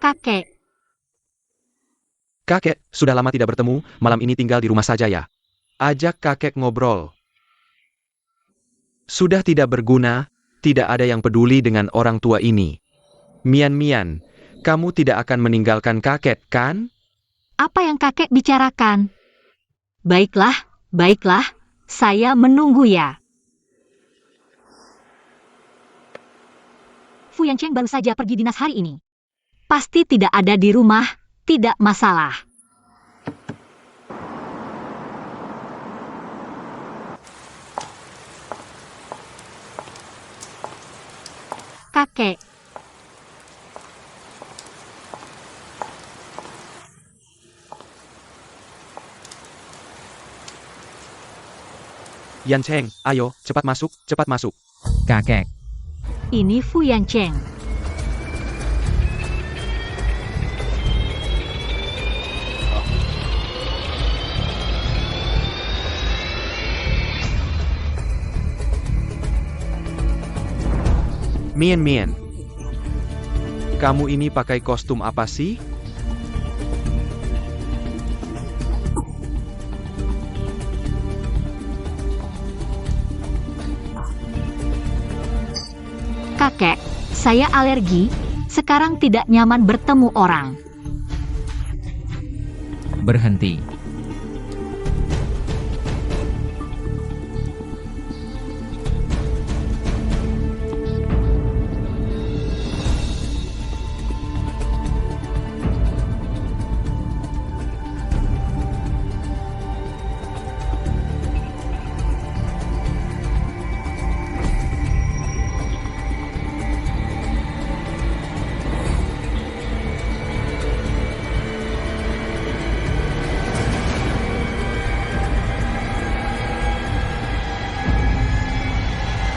kakek. Kakek, sudah lama tidak bertemu, malam ini tinggal di rumah saja ya. Ajak kakek ngobrol. Sudah tidak berguna, tidak ada yang peduli dengan orang tua ini. Mian, kamu tidak akan meninggalkan kakek, kan? Apa yang kakek bicarakan? Baiklah, saya menunggu ya. Fu Yancheng baru saja pergi dinas hari ini. Pasti tidak ada di rumah, tidak masalah. Kakek. Yancheng, ayo, cepat masuk. Kakek, Ini Fu Yancheng. Mian. Kamu ini pakai kostum apa sih? Kakek, saya alergi, sekarang tidak nyaman bertemu orang. berhenti.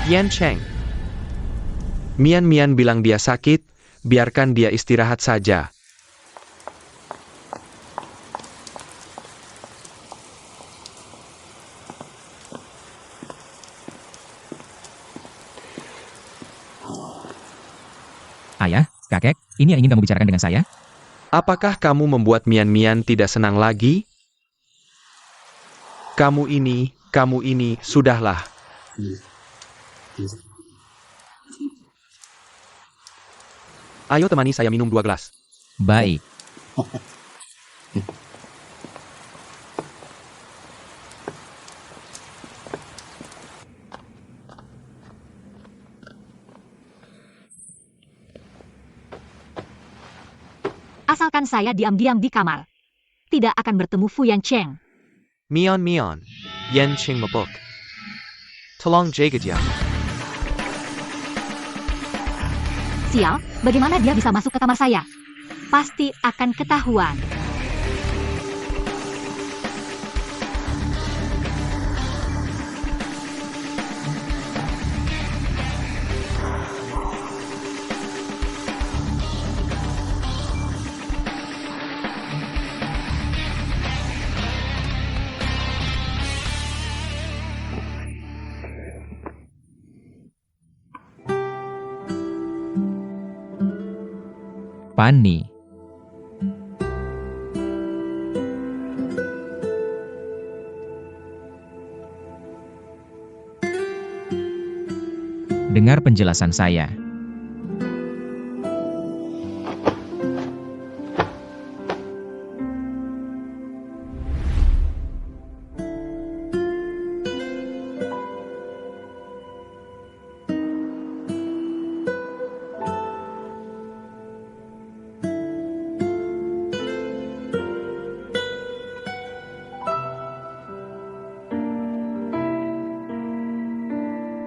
Yancheng. Mian bilang dia sakit, biarkan dia istirahat saja. Ayah, kakek, ini yang ingin kamu bicarakan dengan saya? Apakah kamu membuat Mian tidak senang lagi? Kamu ini, sudahlah. Ayo temani saya minum 2 gelas. Baik. Asalkan saya diam-diam di kamar. Tidak akan bertemu Fu Yancheng. Mian, Yancheng mabuk. Tolong jaga dia. Sial, bagaimana dia bisa masuk ke kamar saya? Pasti akan ketahuan. Pani. Dengar penjelasan saya.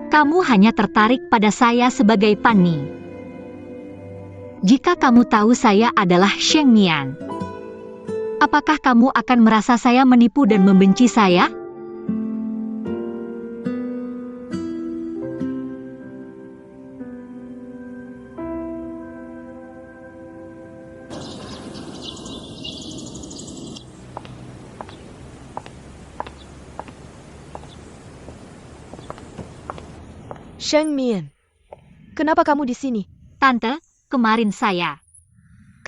Kamu hanya tertarik pada saya sebagai Pani. Jika kamu tahu saya adalah Sheng Mian, apakah kamu akan merasa saya menipu dan membenci saya? Sheng Mian, kenapa kamu di sini? Tante, kemarin saya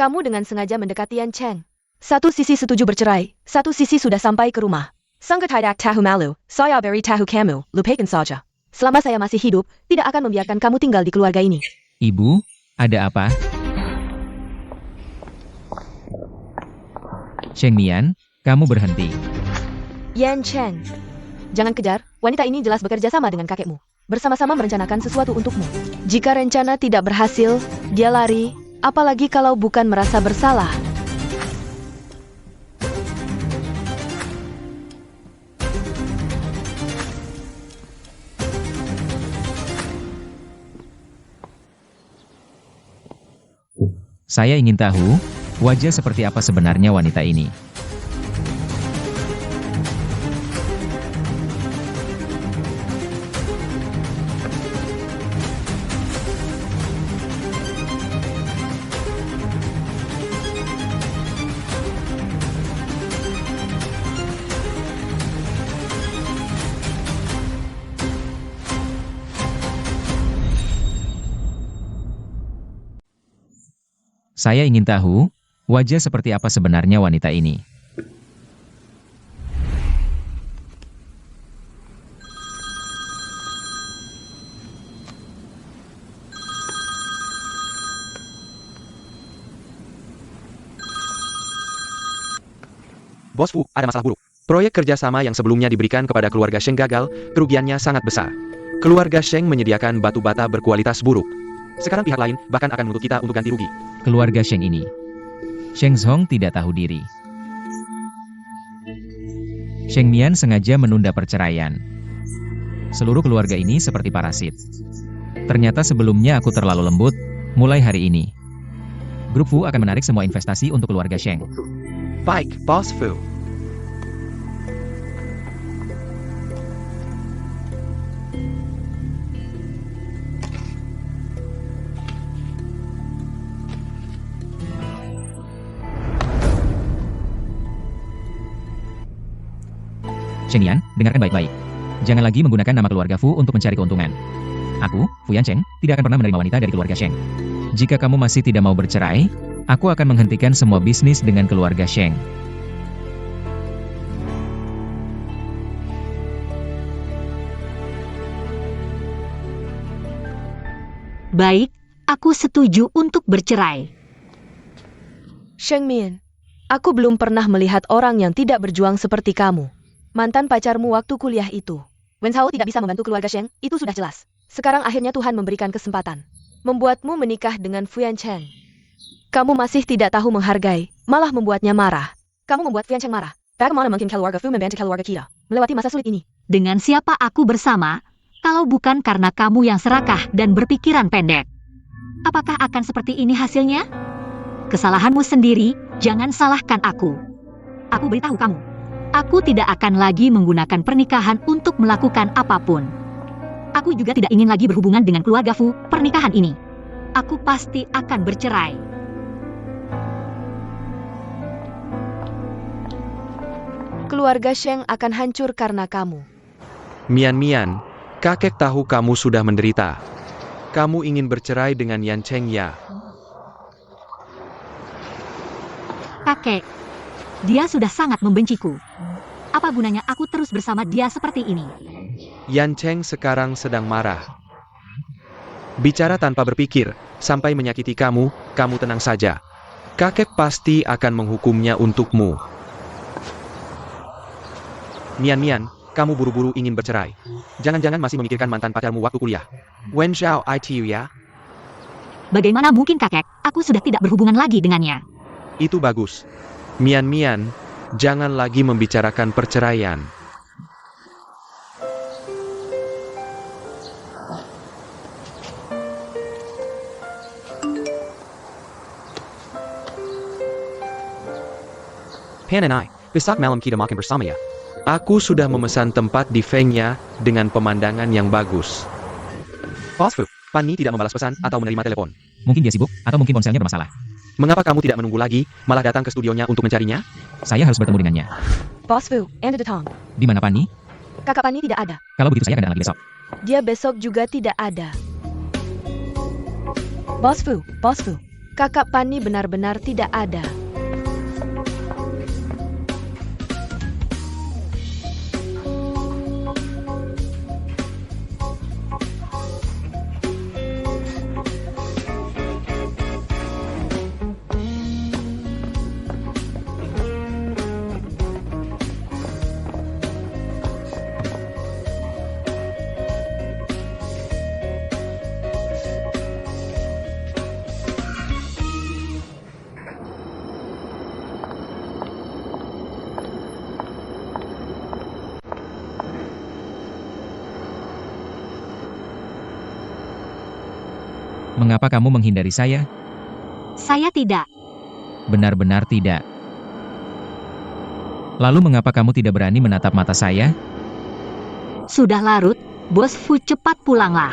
Kamu dengan sengaja mendekati Yan Cheng. Satu sisi setuju bercerai, satu sisi sudah sampai ke rumah. Sangat tidak tahu malu, saya beri tahu kamu, lupakan saja. Selama saya masih hidup, tidak akan membiarkan kamu tinggal di keluarga ini. Ibu, ada apa? Sheng Mian, kamu berhenti. Yan Cheng. Jangan kejar, wanita ini jelas bekerja sama dengan kakekmu. Bersama-sama merencanakan sesuatu untukmu. Jika rencana tidak berhasil, dia lari, apalagi kalau bukan merasa bersalah. Saya ingin tahu, wajah seperti apa sebenarnya wanita ini. Saya ingin tahu, wajah seperti apa sebenarnya wanita ini. Bos Fu, ada masalah buruk. Proyek kerjasama yang sebelumnya diberikan kepada keluarga Sheng gagal, kerugiannya sangat besar. Keluarga Sheng menyediakan batu bata berkualitas buruk. Sekarang pihak lain bahkan akan menuntut kita untuk ganti rugi. Keluarga Sheng ini. Sheng Zhong tidak tahu diri. Sheng Mian sengaja menunda perceraian. Seluruh keluarga ini seperti parasit. Ternyata sebelumnya aku terlalu lembut, mulai hari ini. Grup Fu akan menarik semua investasi untuk keluarga Sheng. Baik, Bos Fu. Sheng Mian, dengarkan baik-baik. Jangan lagi menggunakan nama keluarga Fu untuk mencari keuntungan. Aku, Fu Yancheng, tidak akan pernah menerima wanita dari keluarga Sheng. Jika kamu masih tidak mau bercerai, aku akan menghentikan semua bisnis dengan keluarga Sheng. Baik, aku setuju untuk bercerai. Sheng Mian, aku belum pernah melihat orang yang tidak berjuang seperti kamu. Mantan pacarmu waktu kuliah itu. Wen Hao tidak bisa membantu keluarga Sheng, itu sudah jelas. Sekarang akhirnya Tuhan memberikan kesempatan. Membuatmu menikah dengan Fu Yancheng. Kamu masih tidak tahu menghargai, malah membuatnya marah. Kamu membuat Fu Yancheng marah. Bagaimana mungkin keluarga Fu membantu keluarga kita melewati masa sulit ini? Dengan siapa aku bersama, kalau bukan karena kamu yang serakah dan berpikiran pendek? Apakah akan seperti ini hasilnya? Kesalahanmu sendiri, jangan salahkan aku. Aku beritahu kamu. Aku tidak akan lagi menggunakan pernikahan untuk melakukan apapun. Aku juga tidak ingin lagi berhubungan dengan keluarga Fu, pernikahan ini. Aku pasti akan bercerai. Keluarga Sheng akan hancur karena kamu. Mian, kakek tahu kamu sudah menderita. Kamu ingin bercerai dengan Yan Cheng ya? Kakek, dia sudah sangat membenciku. Apa gunanya aku terus bersama dia seperti ini? Yan Cheng sekarang sedang marah. Bicara tanpa berpikir, sampai menyakiti kamu, kamu tenang saja. Kakek pasti akan menghukumnya untukmu. Mian, kamu buru-buru ingin bercerai. Jangan-jangan masih memikirkan mantan pacarmu waktu kuliah. Wen Zhao ITU ya? Bagaimana mungkin kakek, aku sudah tidak berhubungan lagi dengannya. Itu bagus. Mian, jangan lagi membicarakan perceraian. Pan and I, besok malam kita makan bersama ya. Aku sudah memesan tempat di Fengya dengan pemandangan yang bagus. Bos Fu, Pan Ni tidak membalas pesan atau menerima telepon. Mungkin dia sibuk, atau mungkin ponselnya bermasalah. Mengapa kamu tidak menunggu lagi, malah datang ke studionya untuk mencarinya? Saya harus bertemu dengannya. Bos Fu, Anda datang. Di mana Pani? Kakak Pani tidak ada. Kalau begitu saya akan datang lagi besok. Dia besok juga tidak ada. Bos Fu, Kakak Pani benar-benar tidak ada. Mengapa kamu menghindari saya? Saya tidak. Benar-benar tidak. Lalu mengapa kamu tidak berani menatap mata saya? Sudah larut, Bos Fu, cepat pulanglah.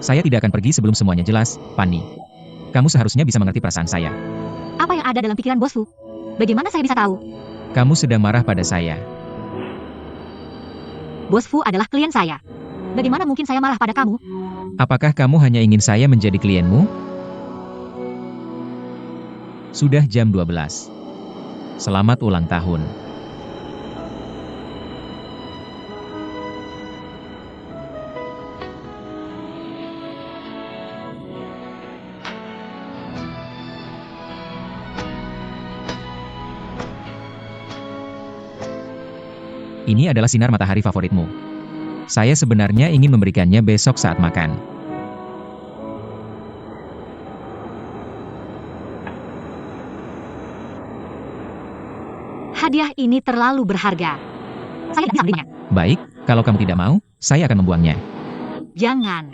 Saya tidak akan pergi sebelum semuanya jelas, Pani. Kamu seharusnya bisa mengerti perasaan saya. Apa yang ada dalam pikiran Bos Fu? Bagaimana saya bisa tahu? Kamu sedang marah pada saya. Bos Fu adalah klien saya. Bagaimana mungkin saya marah pada kamu? Apakah kamu hanya ingin saya menjadi klienmu? Sudah jam 12. Selamat ulang tahun. Ini adalah sinar matahari favoritmu. Saya sebenarnya ingin memberikannya besok saat makan. Hadiah ini terlalu berharga. Saya tidak bisa membelinya. Baik, kalau kamu tidak mau, saya akan membuangnya. Jangan.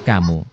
Kamu.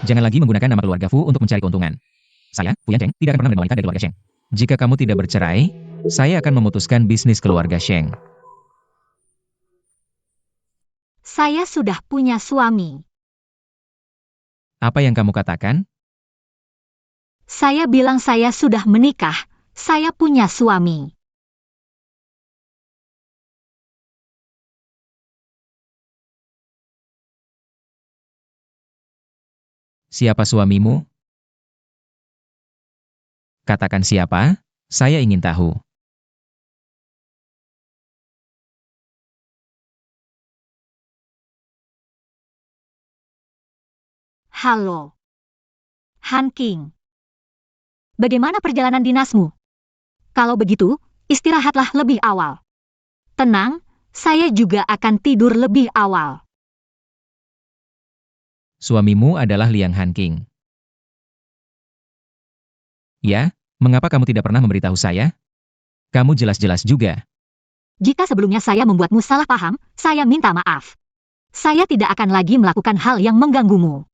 Jangan lagi menggunakan nama keluarga Fu untuk mencari keuntungan. Saya, Fu Yancheng, tidak akan pernah menerima wanita dari keluarga Sheng. Jika kamu tidak bercerai, saya akan memutuskan bisnis keluarga Sheng. Saya sudah punya suami. Apa yang kamu katakan? Saya bilang saya sudah menikah. Saya punya suami. Siapa suamimu? Katakan siapa, saya ingin tahu. Halo. Han King. Bagaimana perjalanan dinasmu? Kalau begitu, istirahatlah lebih awal. Tenang, saya juga akan tidur lebih awal. Suamimu adalah Liang Han King. Ya, mengapa kamu tidak pernah memberitahu saya? Kamu jelas-jelas juga. Jika sebelumnya saya membuatmu salah paham, saya minta maaf. Saya tidak akan lagi melakukan hal yang mengganggumu.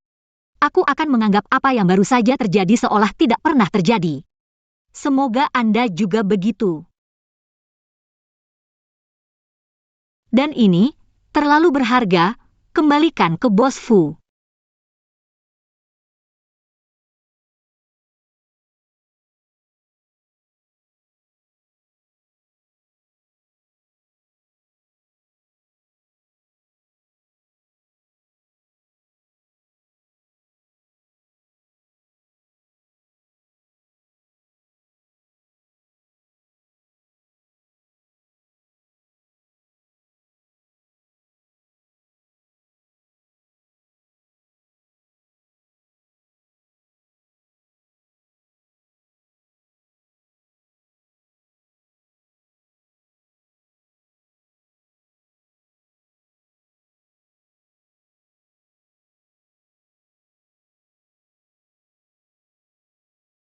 aku akan menganggap apa yang baru saja terjadi seolah tidak pernah terjadi. Semoga Anda juga begitu. Dan ini terlalu berharga, kembalikan ke Bos Fu.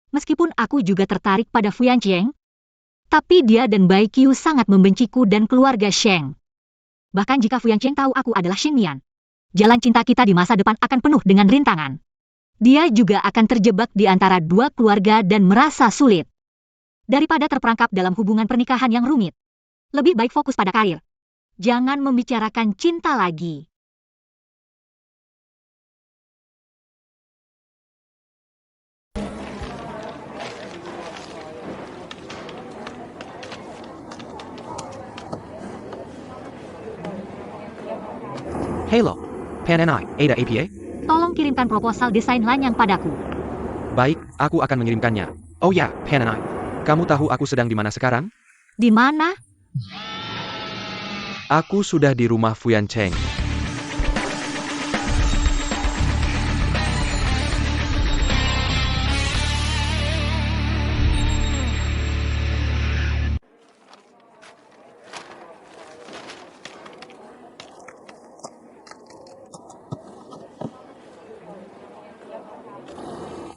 Meskipun aku juga tertarik pada Fuyan Cheng, tapi dia dan Bai Qiu sangat membenciku dan keluarga Sheng. Bahkan jika Fuyan Cheng tahu aku adalah Sheng Mian, jalan cinta kita di masa depan akan penuh dengan rintangan. Dia juga akan terjebak di antara dua keluarga dan merasa sulit. Daripada terperangkap dalam hubungan pernikahan yang rumit, lebih baik fokus pada karir. Jangan membicarakan cinta lagi. Halo, Pan and I, Ada APA? Tolong kirimkan proposal desain lanyang padaku. Baik, aku akan mengirimkannya. Oh ya, Pan and I. Kamu tahu aku sedang di mana sekarang? Di mana? Aku sudah di rumah Fuyan Cheng.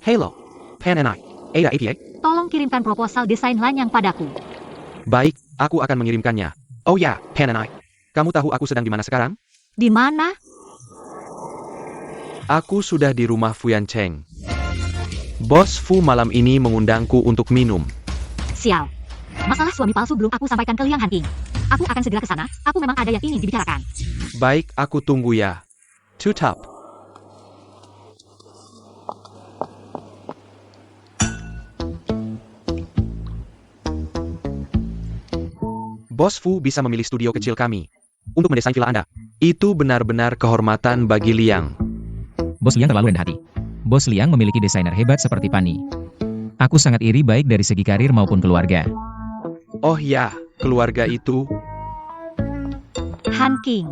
Halo, Pan and I, Ada APA? Tolong kirimkan proposal desain lanyang padaku. Baik, aku akan mengirimkannya. Oh ya, Pan and I. Kamu tahu aku sedang di mana sekarang? Di mana? Aku sudah di rumah Fuyan Cheng. Bos Fu malam ini mengundangku untuk minum. Sial. Masalah suami palsu belum aku sampaikan ke Liang Hanqing. Aku akan segera ke sana. Aku memang ada yang ingin dibicarakan. Baik, aku tunggu ya. Tutup. Bos Fu bisa memilih studio kecil kami untuk mendesain villa Anda. Itu benar-benar kehormatan bagi Liang. Bos Liang terlalu rendah hati. Bos Liang memiliki desainer hebat seperti Pani. Aku sangat iri baik dari segi karir maupun keluarga. Oh ya, keluarga itu. Hanqing.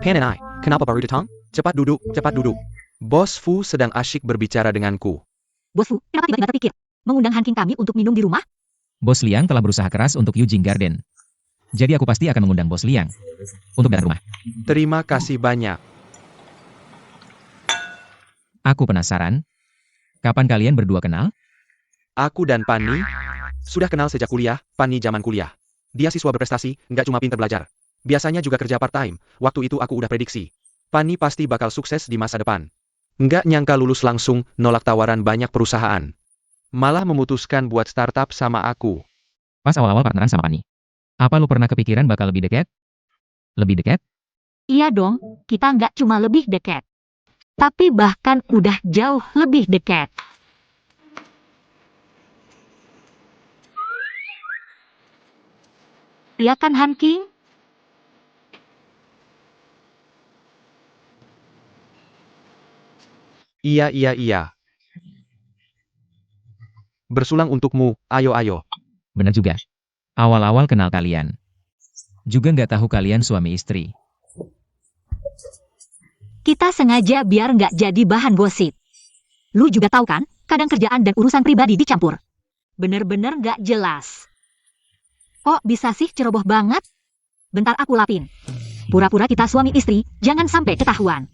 Pan and I, kenapa baru datang? Cepat duduk, cepat duduk. Bos Fu sedang asyik berbicara denganku. Bos Fu, kenapa tiba-tiba terpikir mengundang Hanqing kami untuk minum di rumah? Bos Liang telah berusaha keras untuk Yujing Garden. Jadi aku pasti akan mengundang Bos Liang untuk datang rumah. Terima kasih banyak. Aku penasaran, kapan kalian berdua kenal? Aku dan Pani sudah kenal sejak kuliah. Pani zaman kuliah. Dia siswa berprestasi, nggak cuma pintar belajar. Biasanya juga kerja part-time. Waktu itu aku udah prediksi. Pani pasti bakal sukses di masa depan. Nggak nyangka lulus langsung, nolak tawaran banyak perusahaan. Malah memutuskan buat startup sama aku. Pas awal-awal partneran sama Pani. Apa lu pernah kepikiran bakal lebih dekat? Lebih dekat? Iya dong, kita nggak cuma lebih dekat. Tapi bahkan udah jauh lebih dekat. Iya kan Hanqing? Iya. Bersulang untukmu, ayo. Benar juga. Awal-awal kenal kalian. Juga nggak tahu kalian suami istri. Kita sengaja biar nggak jadi bahan gosip. Lu juga tahu kan, kadang kerjaan dan urusan pribadi dicampur. Bener-bener nggak jelas. Kok bisa sih ceroboh banget? Bentar aku lapin. Pura-pura kita suami istri, jangan sampai ketahuan.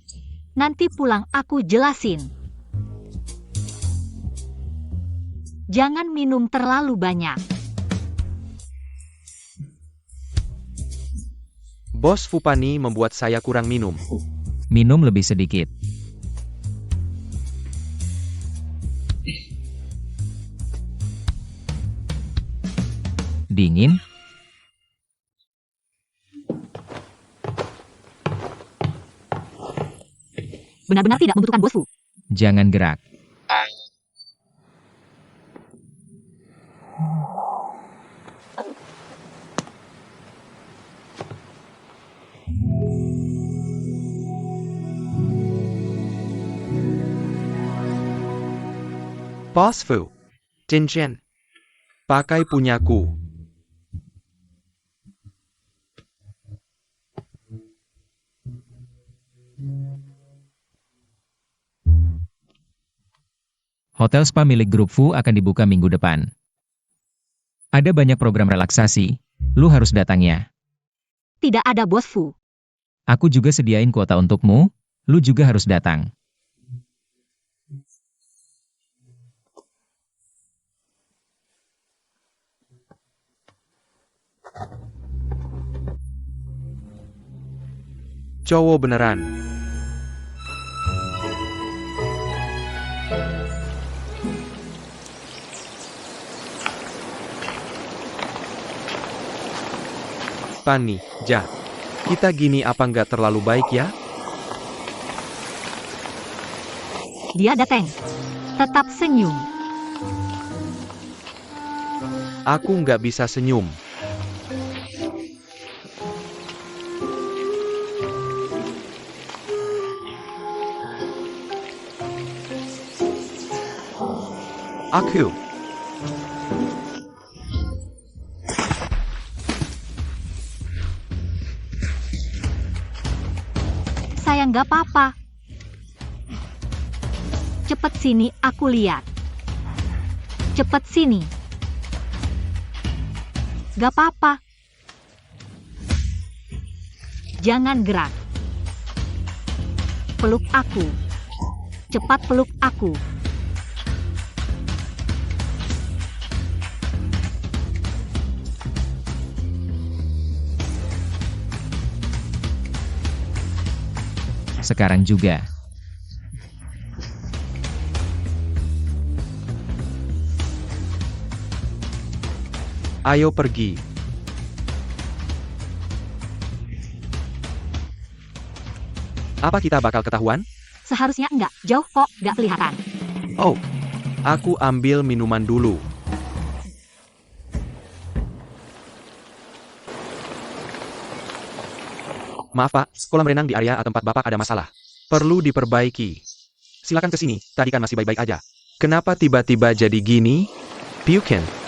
Nanti pulang aku jelasin. Jangan minum terlalu banyak. Bos Fu Pani membuat saya kurang minum. Minum lebih sedikit. Dingin? Benar-benar tidak membutuhkan bosku. Jangan gerak. Bos Fu, cincin. Pakai punyaku. Hotel spa milik grup Fu akan dibuka minggu depan. Ada banyak program relaksasi. Lu harus datangnya. Tidak ada bos Fu. Aku juga sediain kuota untukmu. Lu juga harus datang. Cowok beneran. Pani, Ja. Kita gini apa nggak terlalu baik ya? Dia datang. Tetap senyum. Aku nggak bisa senyum. Aku. Sayang, gak apa-apa. Cepet sini, aku lihat. Cepet sini. Gak apa-apa. Jangan gerak. Peluk aku. Cepat peluk aku. Sekarang juga. Ayo pergi. Apa kita bakal ketahuan? Seharusnya enggak. Jauh kok, gak kelihatan. Oh, aku ambil minuman dulu. Maaf Pak, kolam renang di area tempat Bapak ada masalah. Perlu diperbaiki. Silakan ke sini, tadi kan masih baik-baik aja. Kenapa tiba-tiba jadi gini? Pukin.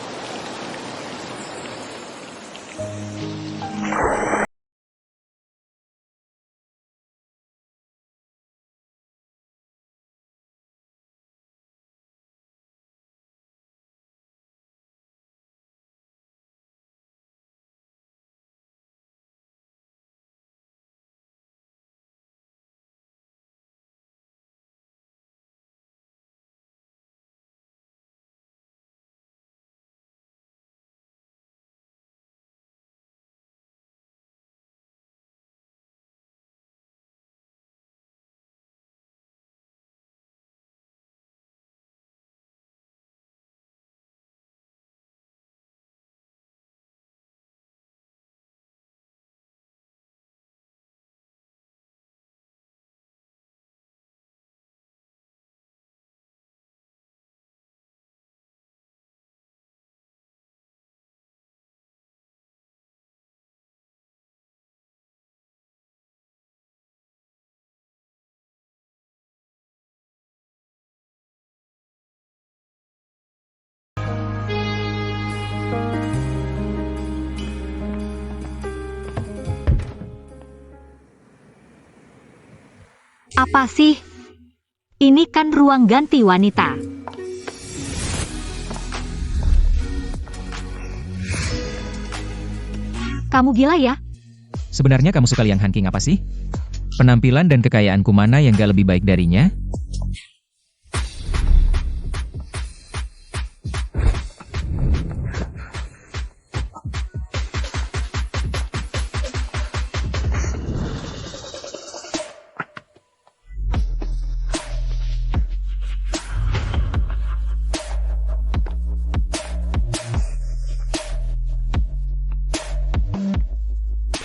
Apa sih? Ini kan ruang ganti wanita. Kamu gila ya? Sebenarnya kamu suka Liang Hanking apa sih? Penampilan dan kekayaanku mana yang gak lebih baik darinya?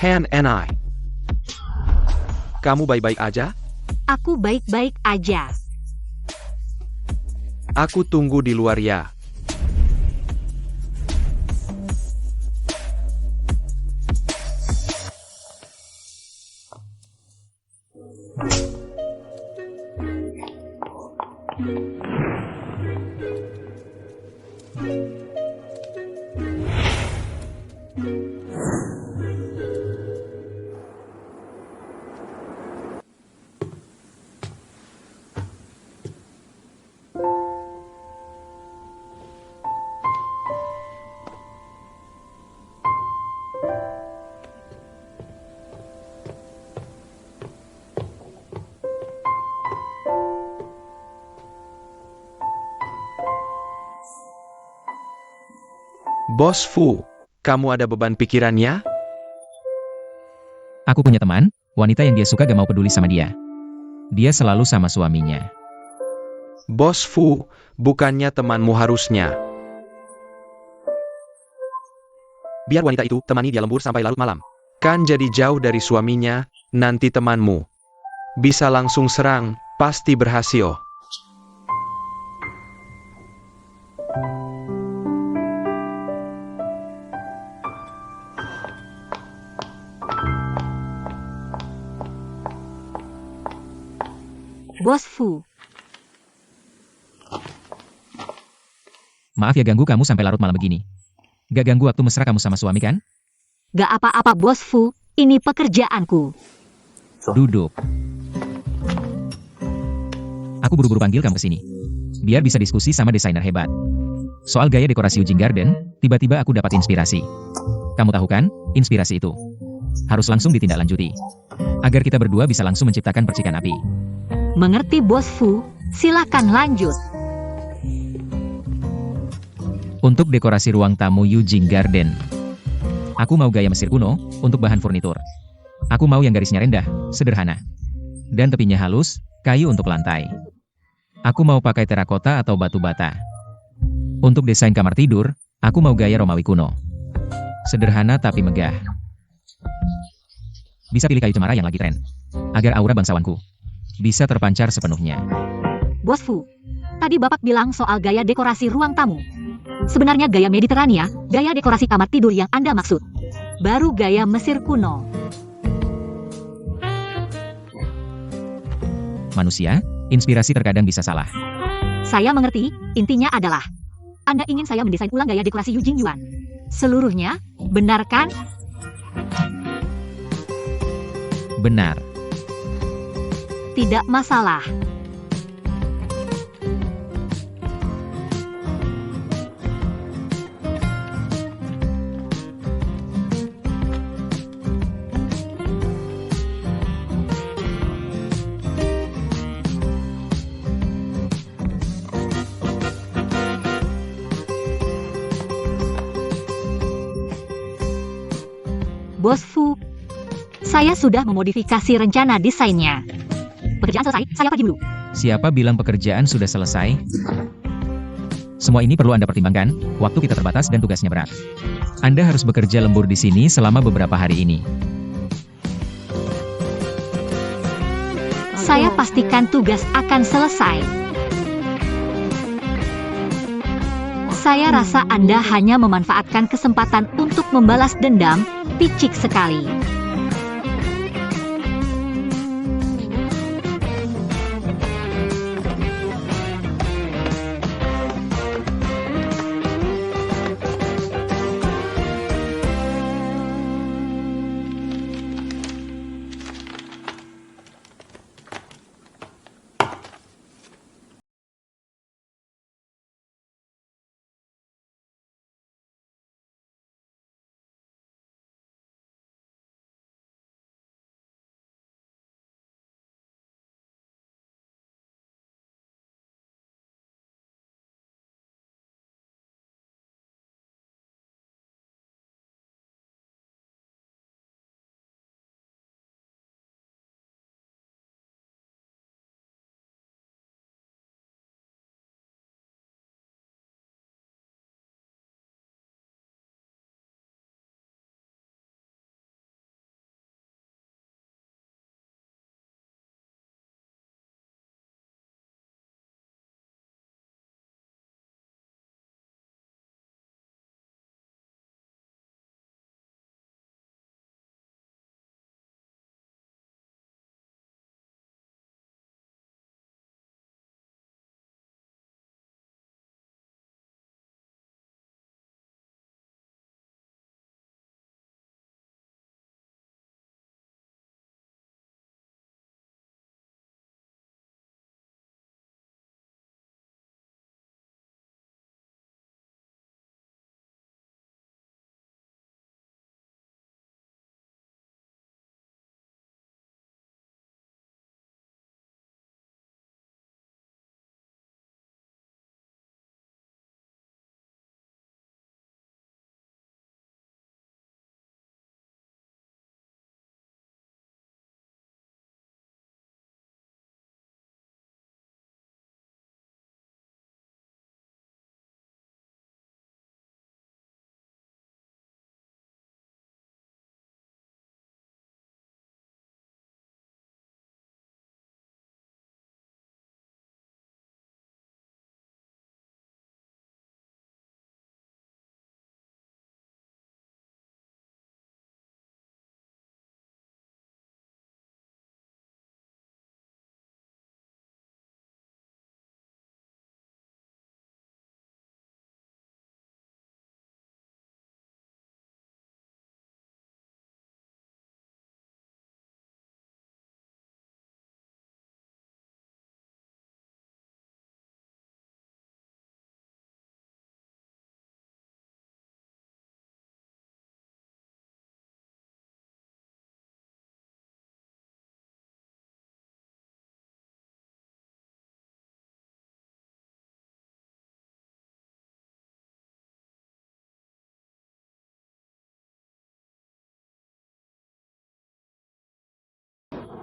Han and I. Kamu baik-baik aja? Aku baik-baik aja. Aku tunggu di luar ya. Bos Fu, kamu ada beban pikirannya? Aku punya teman, wanita yang dia suka gak mau peduli sama dia. Dia selalu sama suaminya. Bos Fu, bukannya temanmu harusnya. Biar wanita itu temani dia lembur sampai larut malam. Kan jadi jauh dari suaminya, nanti temanmu bisa langsung serang, pasti berhasil. Bos Fu, Maaf ya ganggu kamu sampai larut malam begini. Gak ganggu waktu mesra kamu sama suami kan? gak apa-apa Bos Fu, ini pekerjaanku. Duduk. Aku buru-buru panggil kamu ke sini. Biar bisa diskusi sama desainer hebat. Soal gaya dekorasi Eugene Garden, tiba-tiba aku dapat inspirasi. Kamu tahu kan, inspirasi itu harus langsung ditindaklanjuti. Agar kita berdua bisa langsung menciptakan percikan api. Mengerti Bos Fu, silakan lanjut. Untuk dekorasi ruang tamu Eugene Garden, aku mau gaya Mesir kuno untuk bahan furnitur. Aku mau yang garisnya rendah, sederhana. Dan tepinya halus, kayu untuk lantai. Aku mau pakai terakota atau batu bata. Untuk desain kamar tidur, aku mau gaya Romawi kuno. Sederhana tapi megah. Bisa pilih kayu cemara yang lagi tren. Agar aura bangsawanku bisa terpancar sepenuhnya. Bos Fu, tadi Bapak bilang soal gaya dekorasi ruang tamu. Sebenarnya gaya Mediterania, gaya dekorasi kamar tidur yang Anda maksud. Baru gaya Mesir kuno. Manusia, inspirasi terkadang bisa salah. Saya mengerti, intinya adalah Anda ingin saya mendesain ulang gaya dekorasi Eugene Yuan. Seluruhnya, benar kan? Benar. Tidak masalah. Bos Fu, saya sudah memodifikasi rencana desainnya. Pekerjaan selesai, saya pergi dulu. Siapa bilang pekerjaan sudah selesai? Semua ini perlu Anda pertimbangkan, waktu kita terbatas dan tugasnya berat. Anda harus bekerja lembur di sini selama beberapa hari ini. Saya pastikan tugas akan selesai. Saya rasa Anda hanya memanfaatkan kesempatan untuk membalas dendam, picik sekali.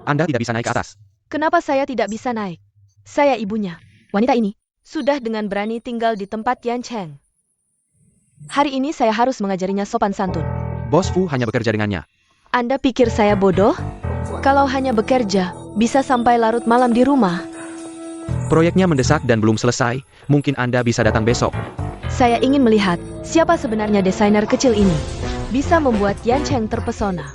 Anda tidak bisa naik ke atas. Kenapa saya tidak bisa naik? Saya ibunya. Wanita ini sudah dengan berani tinggal di tempat Yan Cheng. Hari ini saya harus mengajarinya sopan santun. Bos Fu hanya bekerja dengannya. Anda pikir saya bodoh? Kalau hanya bekerja, bisa sampai larut malam di rumah. Proyeknya mendesak dan belum selesai, mungkin Anda bisa datang besok. Saya ingin melihat siapa sebenarnya desainer kecil ini. Bisa membuat Yan Cheng terpesona.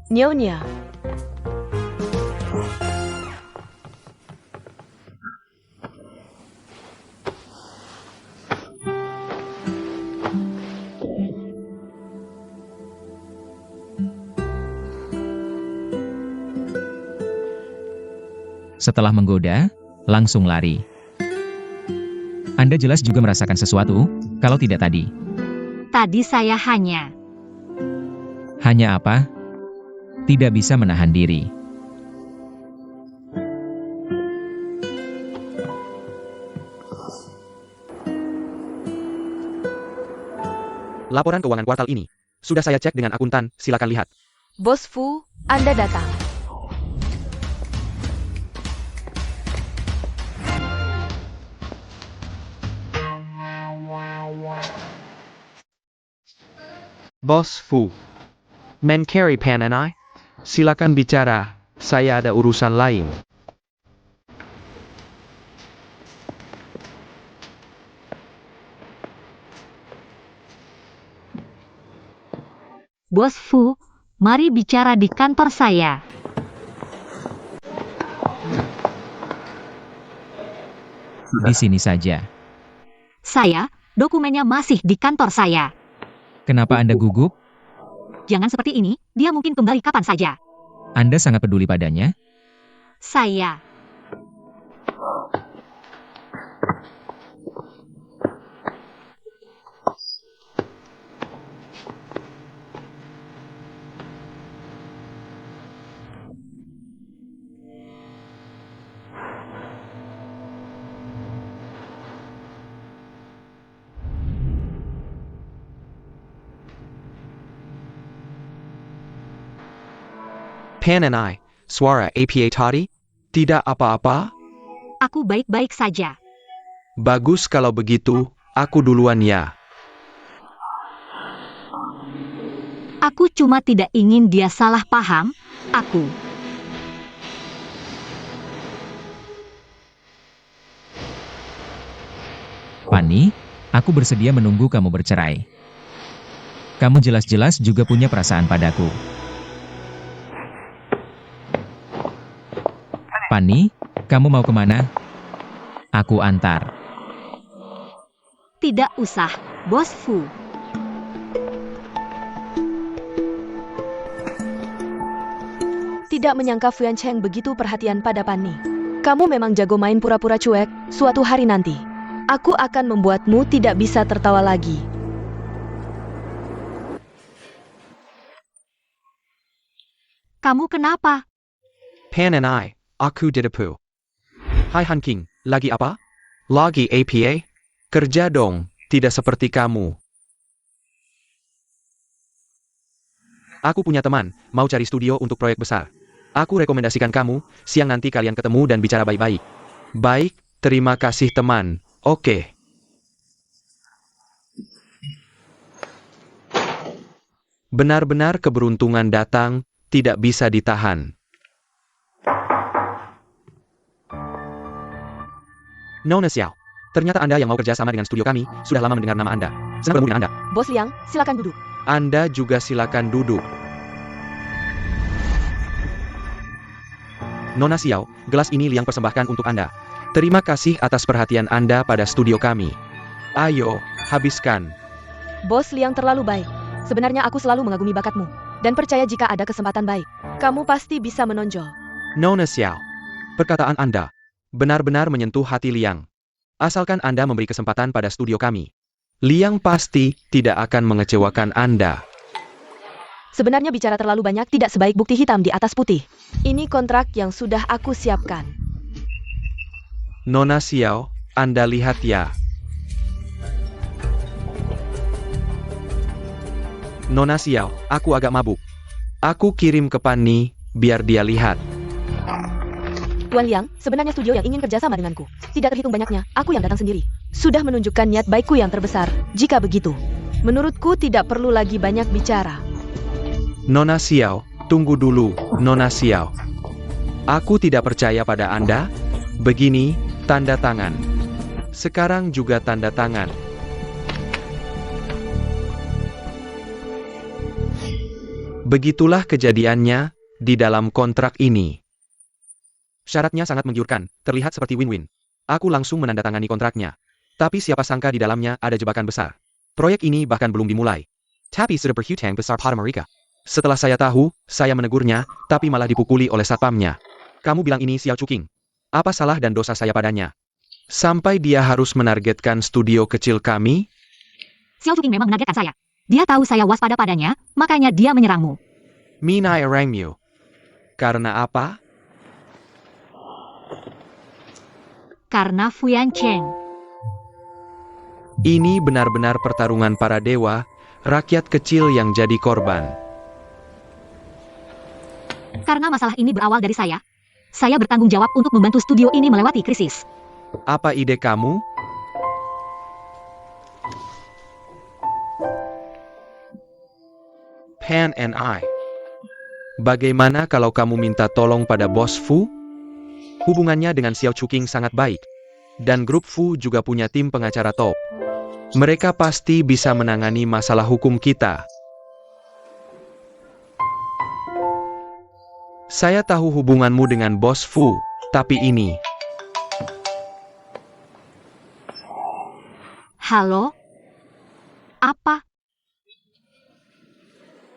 Nyonya. Setelah menggoda, langsung lari. Anda jelas juga merasakan sesuatu, kalau tidak tadi. Tadi saya hanya... Hanya apa? Tidak bisa menahan diri. Laporan keuangan kuartal ini. Sudah saya cek dengan akuntan, silakan lihat. Bos Fu, Anda datang. Bos Fu. Carry Pan and I. Silakan bicara, saya ada urusan lain. Bos Fu, mari bicara di kantor saya. Di sini saja. Dokumennya masih di kantor saya. Kenapa Anda gugup? Jangan seperti ini, dia mungkin kembali kapan saja. Anda sangat peduli padanya? Saya... Pan and I, suara APA tadi? Tidak apa-apa? Aku baik-baik saja. Bagus kalau begitu, aku duluan ya. Aku cuma tidak ingin dia salah paham. Aku... Fanny, aku bersedia menunggu kamu bercerai. Kamu jelas-jelas juga punya perasaan padaku. Fanny, kamu mau kemana? Aku antar. Tidak usah, Bos Fu. Tidak menyangka Fuyan Cheng begitu perhatian pada Fanny. Kamu memang jago main pura-pura cuek, suatu hari nanti. Aku akan membuatmu tidak bisa tertawa lagi. Kamu kenapa? Pan and I, aku Didepu. Hai Han King, lagi apa? Lagi APA? Kerja dong, tidak seperti kamu. Aku punya teman, mau cari studio untuk proyek besar. Aku rekomendasikan kamu, siang nanti kalian ketemu dan bicara baik-baik. Baik, terima kasih teman. Oke. Benar-benar keberuntungan datang, tidak bisa ditahan. Nona Xiao, ternyata Anda yang mau kerja sama dengan studio kami, sudah lama mendengar nama Anda. Senang bertemu dengan Anda. Bos Liang, silakan duduk. Anda juga silakan duduk. Nona Xiao, gelas ini Liang persembahkan untuk Anda. Terima kasih atas perhatian Anda pada studio kami. Ayo, habiskan. Bos Liang terlalu baik. Sebenarnya aku selalu mengagumi bakatmu. Dan percaya jika ada kesempatan baik, kamu pasti bisa menonjol. Nona Xiao, perkataan Anda benar-benar menyentuh hati Liang. Asalkan Anda memberi kesempatan pada studio kami. Liang pasti tidak akan mengecewakan Anda. Sebenarnya bicara terlalu banyak tidak sebaik bukti hitam di atas putih. Ini kontrak yang sudah aku siapkan. Nona Xiao, Anda lihat ya. Nona Xiao, aku agak mabuk. Aku kirim ke Pani, biar dia lihat. Tuan Liang, sebenarnya studio yang ingin kerjasama denganku. Tidak terhitung banyaknya, aku yang datang sendiri. Sudah menunjukkan niat baikku yang terbesar. Jika begitu, menurutku tidak perlu lagi banyak bicara. Nona Xiao, tunggu dulu, Nona Xiao. Aku tidak percaya pada Anda. Begini, tanda tangan. Sekarang juga tanda tangan. Begitulah kejadiannya di dalam kontrak ini. Syaratnya sangat menggiurkan, terlihat seperti win-win. Aku langsung menandatangani kontraknya. Tapi siapa sangka di dalamnya ada jebakan besar. Proyek ini bahkan belum dimulai. Tapi sudah berhutang besar pada mereka. Setelah saya tahu, saya menegurnya, tapi malah dipukuli oleh satpamnya. Kamu bilang ini Xiao Chuking. Apa salah dan dosa saya padanya? Sampai dia harus menargetkan studio kecil kami? Xiao Chuking memang menargetkan saya. Dia tahu saya waspada padanya, makanya dia menyerangmu. Minai Rangmu. Karena apa? Karena Fuyan Cheng. Ini benar-benar pertarungan para dewa, rakyat kecil yang jadi korban. Karena masalah ini berawal dari saya. Saya bertanggung jawab untuk membantu studio ini melewati krisis. Apa ide kamu? Pan and I. Bagaimana kalau kamu minta tolong pada Bos Fu? Hubungannya dengan Xiao Chuking sangat baik. Dan grup Fu juga punya tim pengacara top. Mereka pasti bisa menangani masalah hukum kita. Saya tahu hubunganmu dengan Bos Fu, tapi ini... Halo? Apa?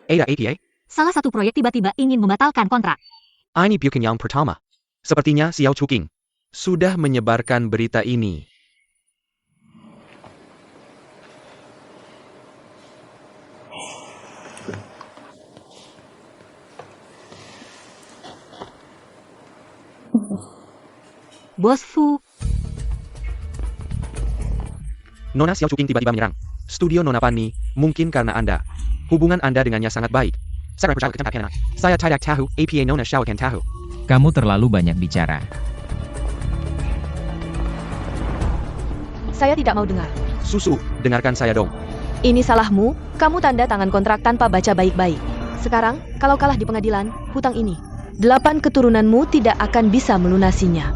Ada APA? Salah satu proyek tiba-tiba ingin membatalkan kontrak. Ini bukan yang pertama. Sepertinya Xiao Chuking sudah menyebarkan berita ini. Bos Fu, Nona Xiao Chuking tiba-tiba menyerang studio Nona Pani, mungkin karena Anda. Hubungan Anda dengannya sangat baik. Saya tidak tahu APA Nona Xiao akan tahu. Kamu terlalu banyak bicara. Saya tidak mau dengar. Susu, dengarkan saya dong. Ini salahmu, kamu tanda tangan kontrak tanpa baca baik-baik. Sekarang, kalau kalah di pengadilan, hutang ini, 8 keturunanmu tidak akan bisa melunasinya.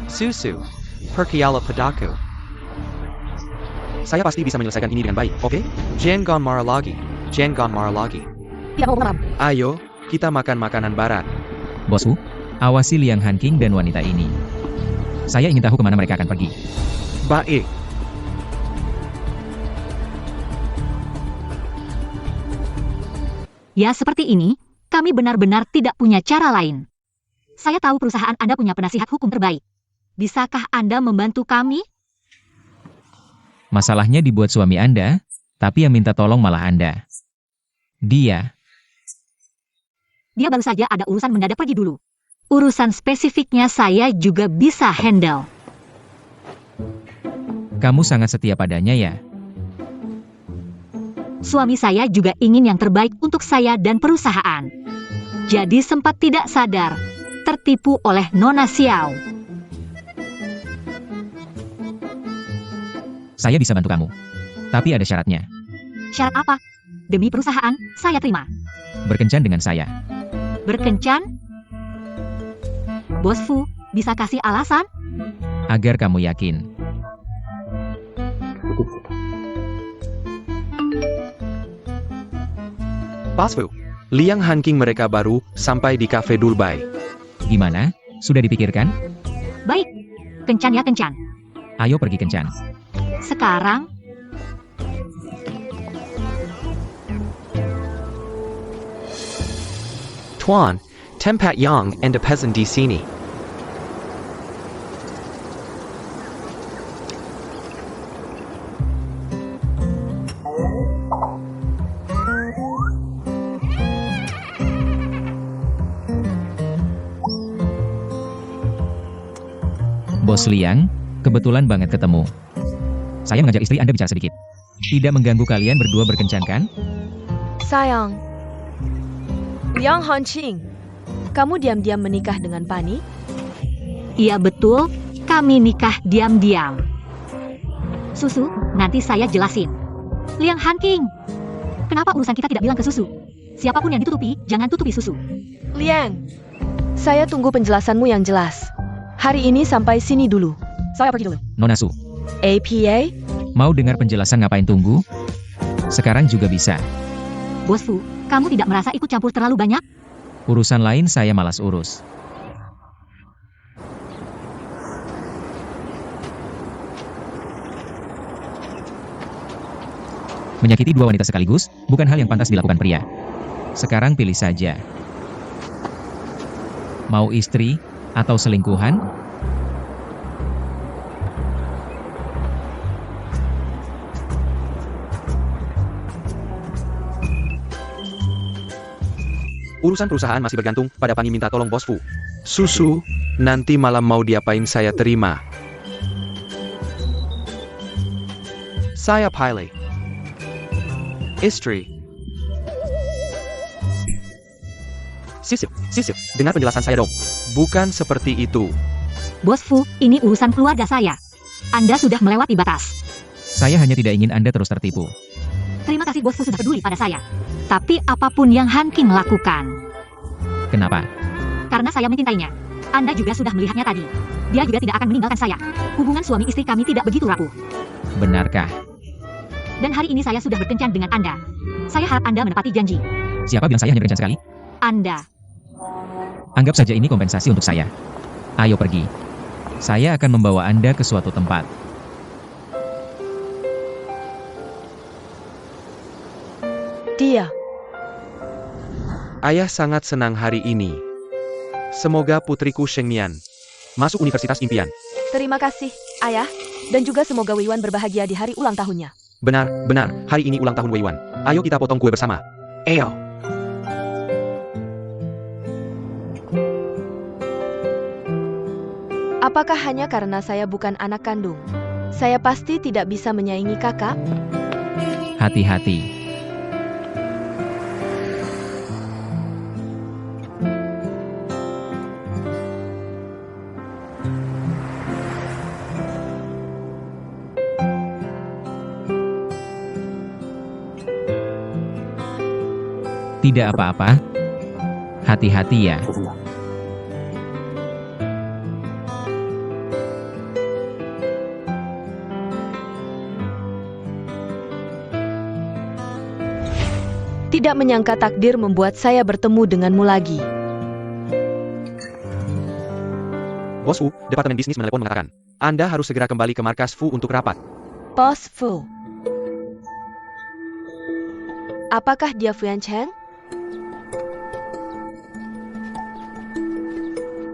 Susu, perkiala padaku. Saya pasti bisa menyelesaikan ini dengan baik, oke? Jangan marah lagi. Jangan marah lagi. Tidak mau malam. Ayo, kita makan makanan barat. Bosku, awasi Liang Hanking dan wanita ini. Saya ingin tahu kemana mereka akan pergi. Baik. ya seperti ini, kami benar-benar tidak punya cara lain. Saya tahu perusahaan Anda punya penasihat hukum terbaik. Bisakah Anda membantu kami? Masalahnya dibuat suami Anda, tapi yang minta tolong malah Anda. Dia Dia baru saja ada urusan mendadak, pergi dulu. Urusan spesifiknya saya juga bisa handle. Kamu sangat setia padanya ya? Suami saya juga ingin yang terbaik untuk saya dan perusahaan. Jadi sempat tidak sadar, tertipu oleh Nona Xiao. Saya bisa bantu kamu. Tapi ada syaratnya. Syarat apa? Demi perusahaan, saya terima. Berkencan dengan saya. Berkencan? Bos Fu, bisa kasih alasan? Agar kamu yakin. Bos Fu, Liang Hanking mereka baru sampai di Cafe Dulbai. Gimana? Sudah dipikirkan? Baik, kencan ya kencan. Ayo pergi kencan. Sekarang, Tuan, tempat yang and a peasant di sini. Bos Liang, kebetulan banget ketemu. Saya mengajak istri Anda bicara sedikit. Tidak mengganggu kalian berdua berkencan kan? Sayang. Liang Hanqing, kamu diam-diam menikah dengan Pani? Iya betul, kami nikah diam-diam. Susu, nanti saya jelasin. Liang Hanqing, kenapa urusan kita tidak bilang ke Susu? Siapapun yang ditutupi, jangan tutupi Susu. Liang, saya tunggu penjelasanmu yang jelas. Hari ini sampai sini dulu. Saya pergi dulu. Nona Su, APA? mau dengar penjelasan ngapain tunggu? Sekarang juga bisa. Bos Fu, kamu tidak merasa ikut campur terlalu banyak? Urusan lain saya malas urus. Menyakiti dua wanita sekaligus, bukan hal yang pantas dilakukan pria. Sekarang pilih saja. Mau istri, atau selingkuhan? Urusan perusahaan masih bergantung pada Pani minta tolong Bos Fu. Susu, nanti malam mau diapain saya terima. Saya pilih istri. Sisip, dengar penjelasan saya dong. Bukan seperti itu. Bos Fu, ini urusan keluarga saya. Anda sudah melewati batas. Saya hanya tidak ingin Anda terus tertipu. Terima kasih Bos Fu sudah peduli pada saya. Tapi apapun yang Hanqing lakukan, Kenapa? karena saya mencintainya. Anda juga sudah melihatnya tadi. Dia juga tidak akan meninggalkan saya. Hubungan suami istri kami tidak begitu rapuh. Benarkah? Dan hari ini saya sudah berkencan dengan Anda. Saya harap Anda menepati janji. Siapa bilang saya hanya berkencan sekali? Anda. Anggap saja ini kompensasi untuk saya. Ayo pergi. Saya akan membawa Anda ke suatu tempat. Dia. Ayah sangat senang hari ini. Semoga putriku Shengmian masuk universitas impian. Terima kasih, Ayah. Dan juga semoga Weiwan berbahagia di hari ulang tahunnya. Benar, hari ini ulang tahun Weiwan. Ayo kita potong kue bersama. Ayo. Apakah hanya karena saya bukan anak kandung? Saya pasti tidak bisa menyaingi kakak. Hati-hati. Tidak apa-apa. Hati-hati ya. Tidak menyangka takdir membuat saya bertemu denganmu lagi. Bos Fu, Departemen Bisnis menelepon mengatakan, Anda harus segera kembali ke markas Fu untuk rapat. Bos Fu. Apakah dia Fuyan Cheng?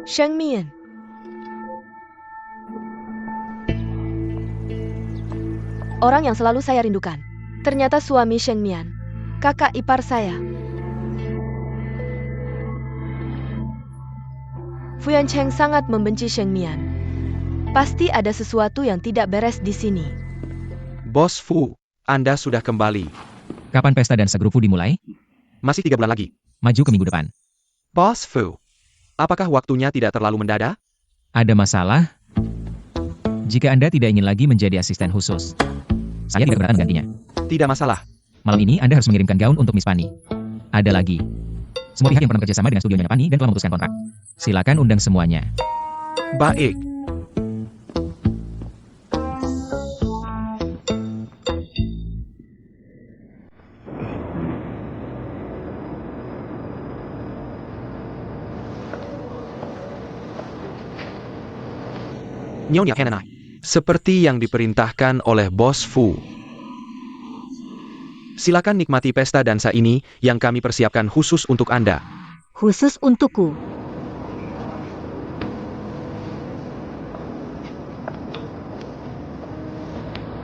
Shengmian. Orang yang selalu saya rindukan. Ternyata suami Shengmian. Kakak ipar saya. Fuyan Cheng sangat membenci Shengmian. Pasti ada sesuatu yang tidak beres di sini. Bos Fu, Anda sudah kembali. Kapan pesta dan segrupu dimulai? Masih 3 bulan lagi. Maju ke minggu depan. Bos Fu, apakah waktunya tidak terlalu mendadak? Ada masalah? Jika Anda tidak ingin lagi menjadi asisten khusus, saya tidak keberatan gantinya. Tidak masalah. Malam ini Anda harus mengirimkan gaun untuk Miss Pani. Ada lagi. Semua pihak yang pernah bekerjasama dengan studionya Pani dan telah memutuskan kontrak. Silakan undang semuanya. Baik. Nyonya Hananai, seperti yang diperintahkan oleh Bos Fu. Silakan nikmati pesta dansa ini yang kami persiapkan khusus untuk Anda. Khusus untukku.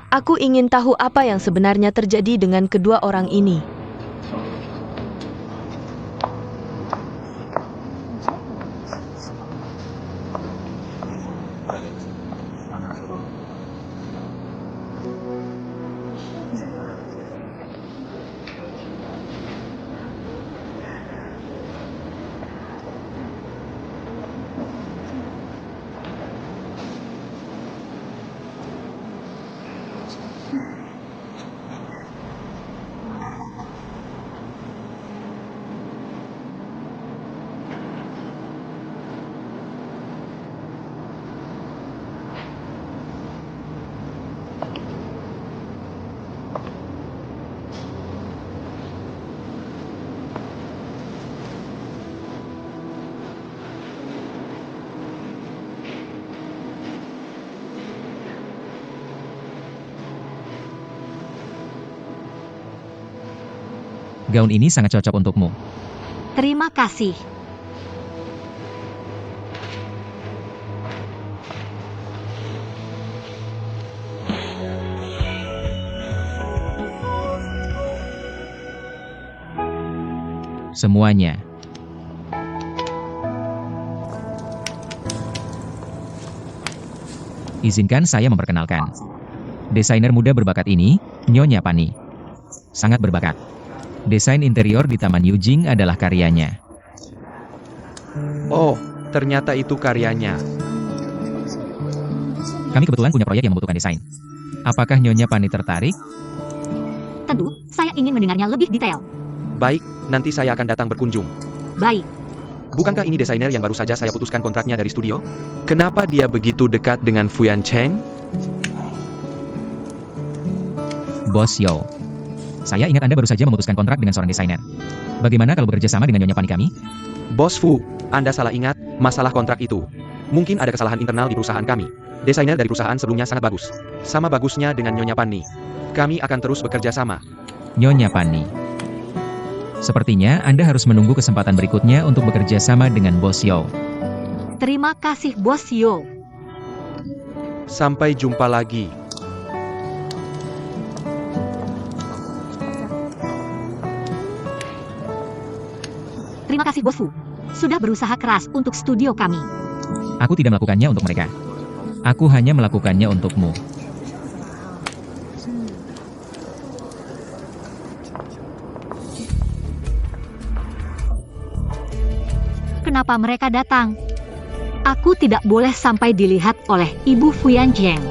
Aku ingin tahu apa yang sebenarnya terjadi dengan kedua orang ini. Gaun ini sangat cocok untukmu. Terima kasih. Semuanya. Izinkan saya memperkenalkan. Desainer muda berbakat ini, Nyonya Pani. Sangat berbakat. Desain interior di Taman Yujing adalah karyanya. Oh, ternyata itu karyanya. Kami kebetulan punya proyek yang membutuhkan desain. Apakah Nyonya Pani tertarik? Tentu, saya ingin mendengarnya lebih detail. Baik, nanti saya akan datang berkunjung. Baik. Bukankah ini desainer yang baru saja saya putuskan kontraknya dari studio? Kenapa dia begitu dekat dengan Fuyan Cheng? Bos Yo. Saya ingat Anda baru saja memutuskan kontrak dengan seorang desainer. Bagaimana kalau bekerja sama dengan Nyonya Pani kami? Bos Fu, Anda salah ingat masalah kontrak itu. Mungkin ada kesalahan internal di perusahaan kami. Desainer dari perusahaan sebelumnya sangat bagus. Sama bagusnya dengan Nyonya Pani. Kami akan terus bekerja sama. Nyonya Pani. Sepertinya Anda harus menunggu kesempatan berikutnya untuk bekerja sama dengan Bos Yo. Terima kasih, Bos Yo. Sampai jumpa lagi. Terima kasih, Bos Fu. Sudah berusaha keras untuk studio kami. Aku tidak melakukannya untuk mereka. Aku hanya melakukannya untukmu. Kenapa mereka datang? Aku tidak boleh sampai dilihat oleh Ibu Fuyan Cheng.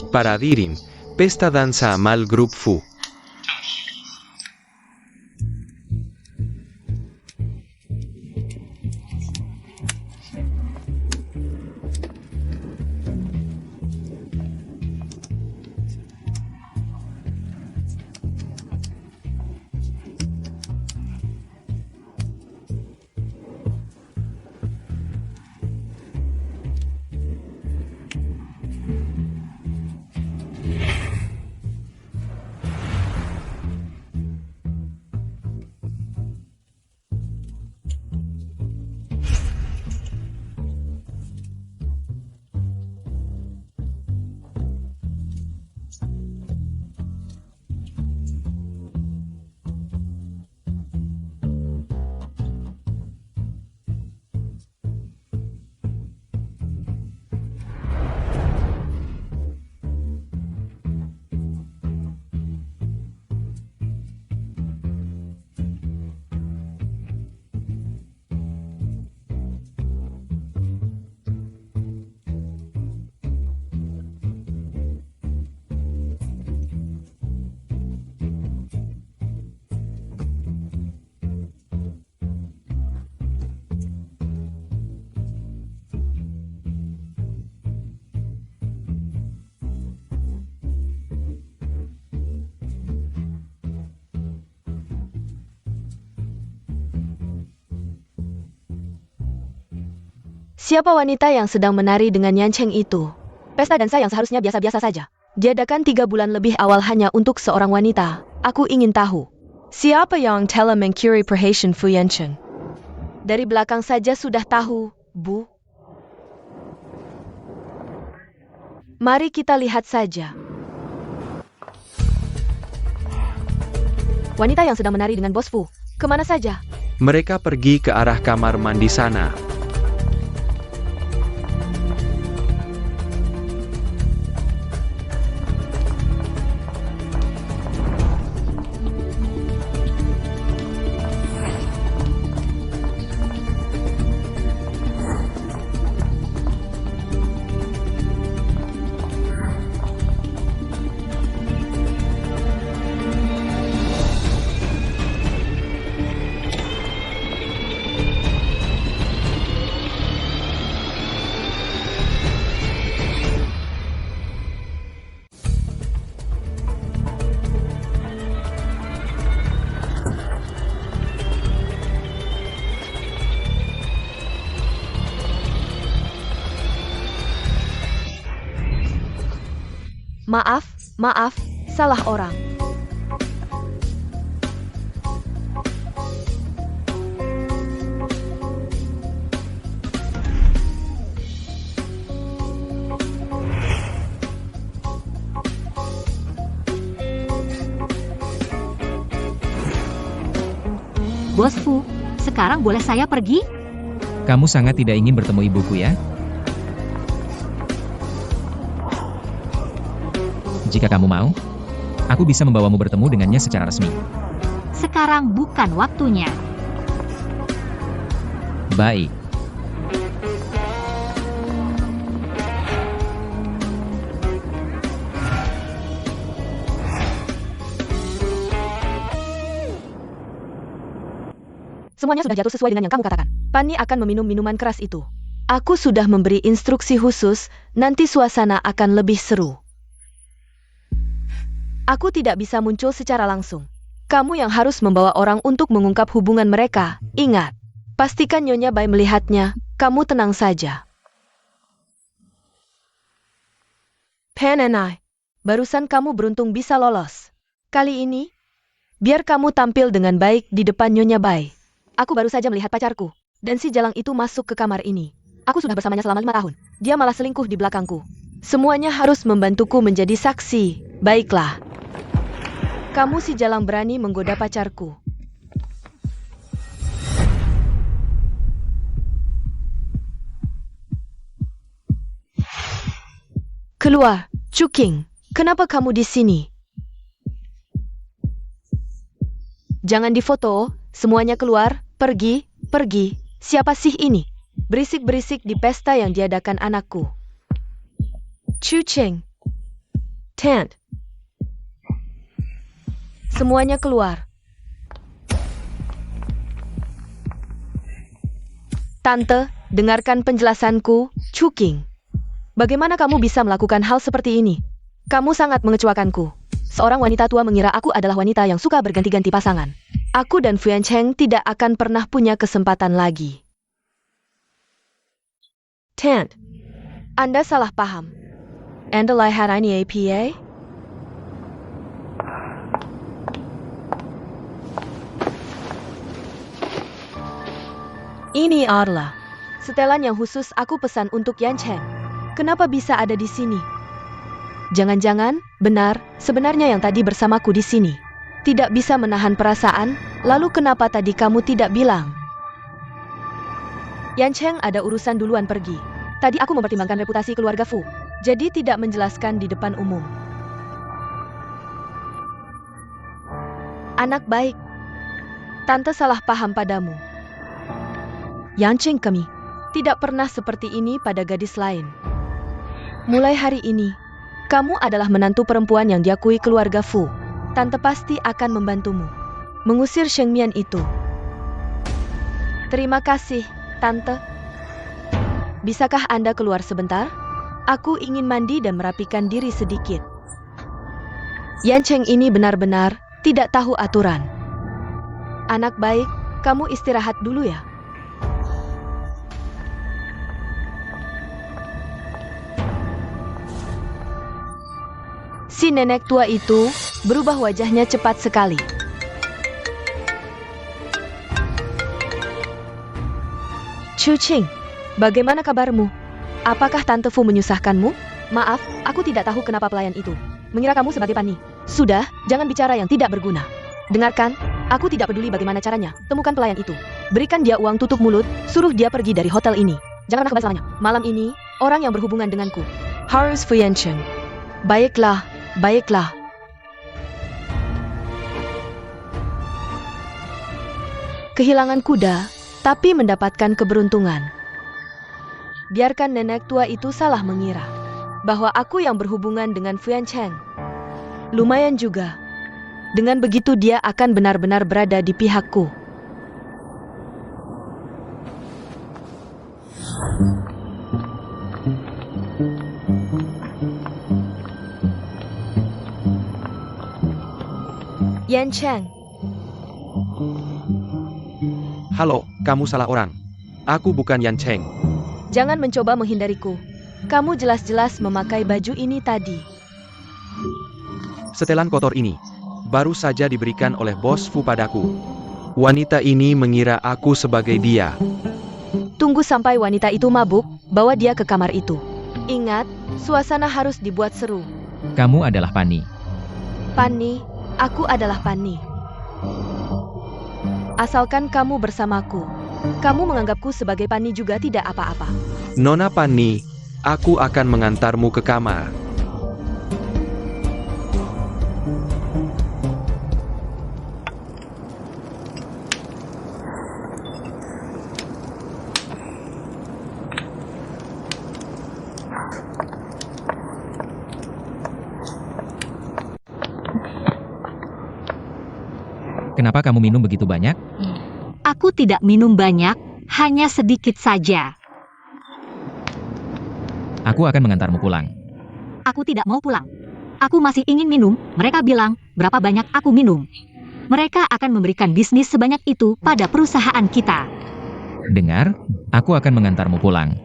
Para hadirin, pesta dansa Mal Group Fu. Siapa wanita yang sedang menari dengan Yan Cheng itu? Pesta dansa yang seharusnya biasa-biasa saja. Diadakan 3 bulan lebih awal hanya untuk seorang wanita. Aku ingin tahu. Siapa yang telah mengcuri perhatian Fu Yan Cheng? Dari belakang saja sudah tahu, Bu. Mari kita lihat saja. Wanita yang sedang menari dengan Bos Fu, kemana saja? Mereka pergi ke arah kamar mandi sana. Maaf, salah orang. Bos Fu, sekarang boleh saya pergi? Kamu sangat tidak ingin bertemu ibuku ya? Jika kamu mau, aku bisa membawamu bertemu dengannya secara resmi. Sekarang bukan waktunya. Baik. Semuanya sudah jatuh sesuai dengan yang kamu katakan. Pani akan meminum minuman keras itu. Aku sudah memberi instruksi khusus, nanti suasana akan lebih seru. Aku tidak bisa muncul secara langsung. Kamu yang harus membawa orang untuk mengungkap hubungan mereka. Ingat, pastikan Nyonya Bai melihatnya. Kamu tenang saja. Pan and I, barusan kamu beruntung bisa lolos. Kali ini, biar kamu tampil dengan baik di depan Nyonya Bai. Aku baru saja melihat pacarku, dan si jalang itu masuk ke kamar ini. Aku sudah bersamanya selama 5 tahun. Dia malah selingkuh di belakangku. Semuanya harus membantuku menjadi saksi. Baiklah. Kamu si jalang berani menggoda pacarku. Keluar, Chuking. Kenapa kamu di sini? Jangan difoto. Semuanya keluar, pergi. Siapa sih ini? Berisik-berisik di pesta yang diadakan anakku. Chucheng. Tent. Semuanya keluar. Tante, dengarkan penjelasanku, Chuking. Bagaimana kamu bisa melakukan hal seperti ini? Kamu sangat mengecewakanku. Seorang wanita tua mengira aku adalah wanita yang suka berganti-ganti pasangan. Aku dan Fuyan Cheng tidak akan pernah punya kesempatan lagi. Tent, Anda salah paham. Anda lihat ini APA? Ini adalah setelan yang khusus aku pesan untuk Yan Cheng. Kenapa bisa ada di sini? Jangan-jangan, benar, sebenarnya yang tadi bersamaku di sini. Tidak bisa menahan perasaan, lalu kenapa tadi kamu tidak bilang? Yan Cheng ada urusan duluan pergi. Tadi aku mempertimbangkan reputasi keluarga Fu, jadi tidak menjelaskan di depan umum. Anak baik. Tante salah paham padamu. Yan Cheng kami tidak pernah seperti ini pada gadis lain. Mulai hari ini, kamu adalah menantu perempuan yang diakui keluarga Fu. Tante pasti akan membantumu mengusir Sheng Mian itu. Terima kasih, Tante. Bisakah Anda keluar sebentar? Aku ingin mandi dan merapikan diri sedikit. Yan Cheng ini benar-benar tidak tahu aturan. Anak baik, kamu istirahat dulu ya. Si nenek tua itu berubah wajahnya cepat sekali. Chuching, bagaimana kabarmu? Apakah Tante Fu menyusahkanmu? Maaf, aku tidak tahu kenapa pelayan itu mengira kamu sebagai Pani. Sudah, jangan bicara yang tidak berguna. Dengarkan, aku tidak peduli bagaimana caranya. Temukan pelayan itu. Berikan dia uang tutup mulut, suruh dia pergi dari hotel ini. Jangan pernah kembali selamanya. Malam ini, orang yang berhubungan denganku harus Fuyan Cheng. Baiklah. Kehilangan kuda, tapi mendapatkan keberuntungan. Biarkan nenek tua itu salah mengira bahwa aku yang berhubungan dengan Fuyan Cheng. Lumayan juga. Dengan begitu dia akan benar-benar berada di pihakku. Yan Cheng. Halo, kamu salah orang. Aku bukan Yan Cheng. Jangan mencoba menghindariku. Kamu jelas-jelas memakai baju ini tadi. Setelan kotor ini baru saja diberikan oleh Bos Fu padaku. Wanita ini mengira aku sebagai dia. Tunggu sampai wanita itu mabuk, bawa dia ke kamar itu. Ingat, suasana harus dibuat seru. Kamu adalah Pani. Pani, aku adalah Pani. Asalkan kamu bersamaku. Kamu menganggapku sebagai Pani juga tidak apa-apa. Nona Pani, aku akan mengantarmu ke kamar. Kenapa kamu minum begitu banyak? Aku tidak minum banyak, hanya sedikit saja. Aku akan mengantarmu pulang. Aku tidak mau pulang. Aku masih ingin minum. Mereka bilang, berapa banyak aku minum. Mereka akan memberikan bisnis sebanyak itu pada perusahaan kita. Dengar, aku akan mengantarmu pulang.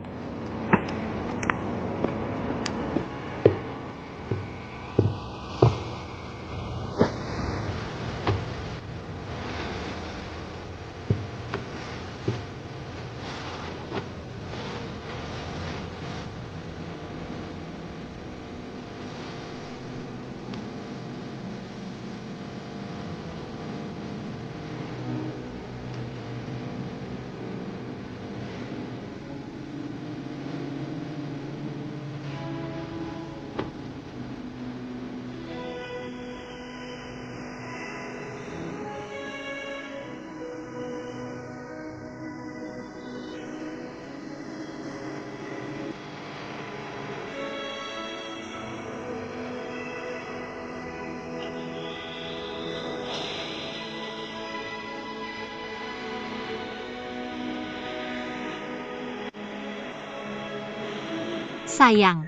Sayang,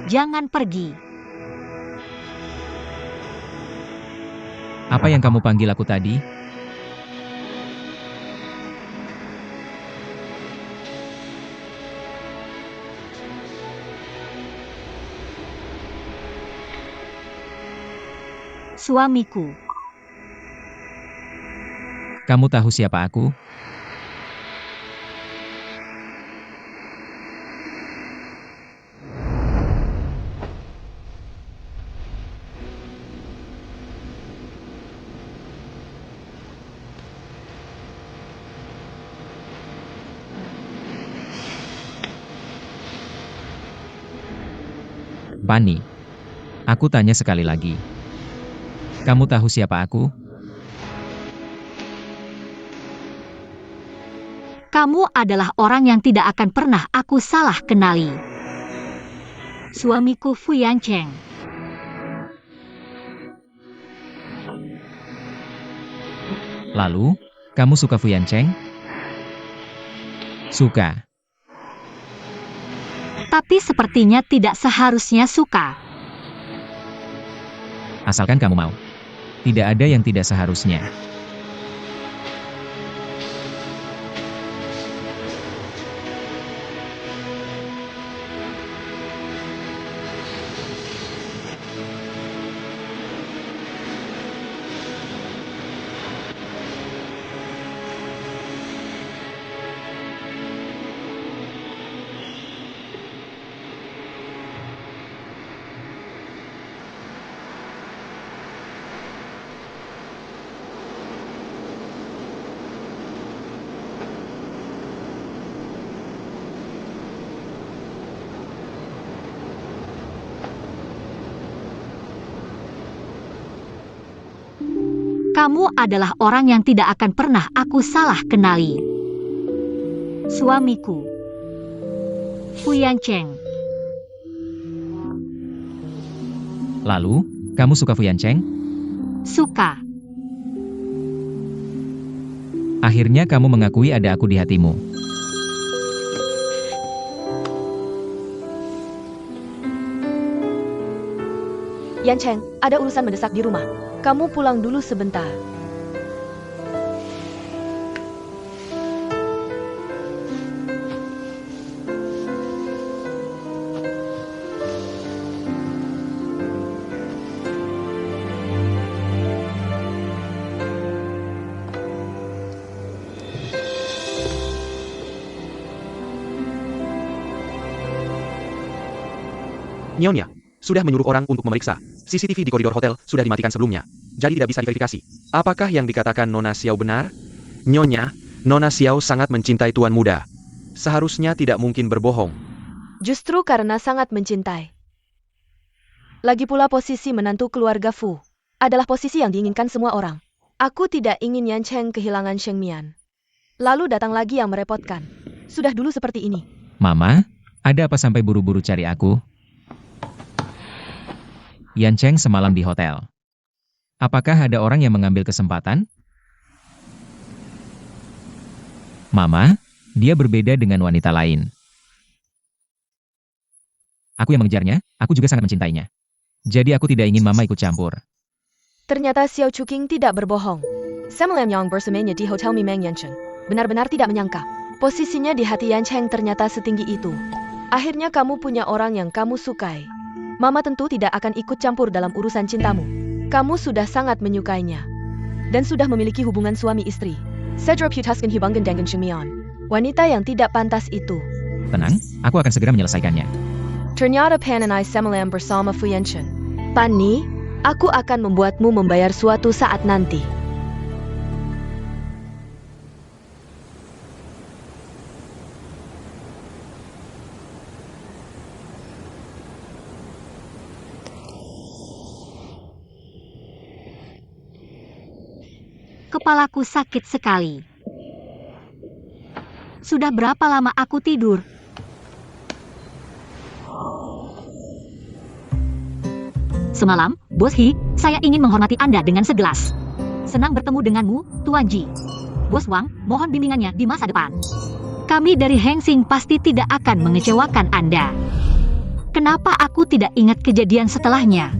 jangan pergi. Apa yang kamu panggil aku tadi? Suamiku. Kamu tahu siapa aku? Pani, aku tanya sekali lagi. Kamu tahu siapa aku? Kamu adalah orang yang tidak akan pernah aku salah kenali. Suamiku Fu Yancheng. Lalu, kamu suka Fu Yancheng? Suka. Tapi sepertinya tidak seharusnya suka. Asalkan kamu mau. Tidak ada yang tidak seharusnya. Kamu adalah orang yang tidak akan pernah aku salah kenali. Suamiku Fu Yancheng. Lalu, kamu suka Fu Yancheng? Suka. Akhirnya kamu mengakui ada aku di hatimu. Yancheng, ada urusan mendesak di rumah. Kamu pulang dulu sebentar. Nyonya, sudah menyuruh orang untuk memeriksa. CCTV di koridor hotel sudah dimatikan sebelumnya. Jadi tidak bisa diverifikasi. Apakah yang dikatakan Nona Xiao benar? Nyonya, Nona Xiao sangat mencintai tuan muda. Seharusnya tidak mungkin berbohong. Justru karena sangat mencintai. Lagi pula posisi menantu keluarga Fu adalah posisi yang diinginkan semua orang. Aku tidak ingin Yan Cheng kehilangan Sheng Mian. Lalu datang lagi yang merepotkan. Sudah dulu seperti ini. Mama, ada apa sampai buru-buru cari aku? Yan Cheng semalam di hotel. Apakah ada orang yang mengambil kesempatan? Mama, dia berbeda dengan wanita lain. Aku yang mengejarnya, aku juga sangat mencintainya. Jadi aku tidak ingin Mama ikut campur. Ternyata Xiao Chuking tidak berbohong. Sam Lam Yang bersamanya di Hotel Mimeng Yan Cheng. Benar-benar tidak menyangka. Posisinya di hati Yan Cheng ternyata setinggi itu. Akhirnya kamu punya orang yang kamu sukai. Mama tentu tidak akan ikut campur dalam urusan cintamu. Kamu sudah sangat menyukainya. Dan sudah memiliki hubungan suami istri. Sedreputaskan hubungan dengan Sheng Mian. Wanita yang tidak pantas itu. Tenang, aku akan segera menyelesaikannya. Ternyata Pan and I semalam bersama Fu Yanchen. Pani, aku akan membuatmu membayar suatu saat nanti. Kepalaku sakit sekali. Sudah berapa lama aku tidur? Semalam, Bos He, saya ingin menghormati Anda dengan segelas. Senang bertemu denganmu, Tuan Ji. Bos Wang, mohon bimbingannya di masa depan. Kami dari Heng Sing pasti tidak akan mengecewakan Anda. Kenapa aku tidak ingat kejadian setelahnya?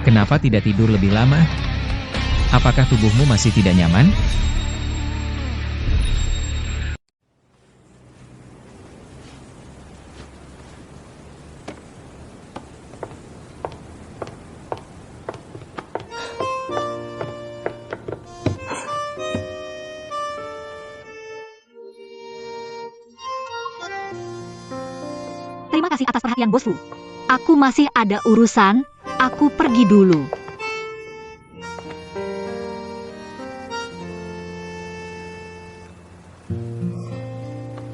Kenapa tidak tidur lebih lama? Apakah tubuhmu masih tidak nyaman? Terima kasih atas perhatian bosku. Aku masih ada urusan, aku pergi dulu.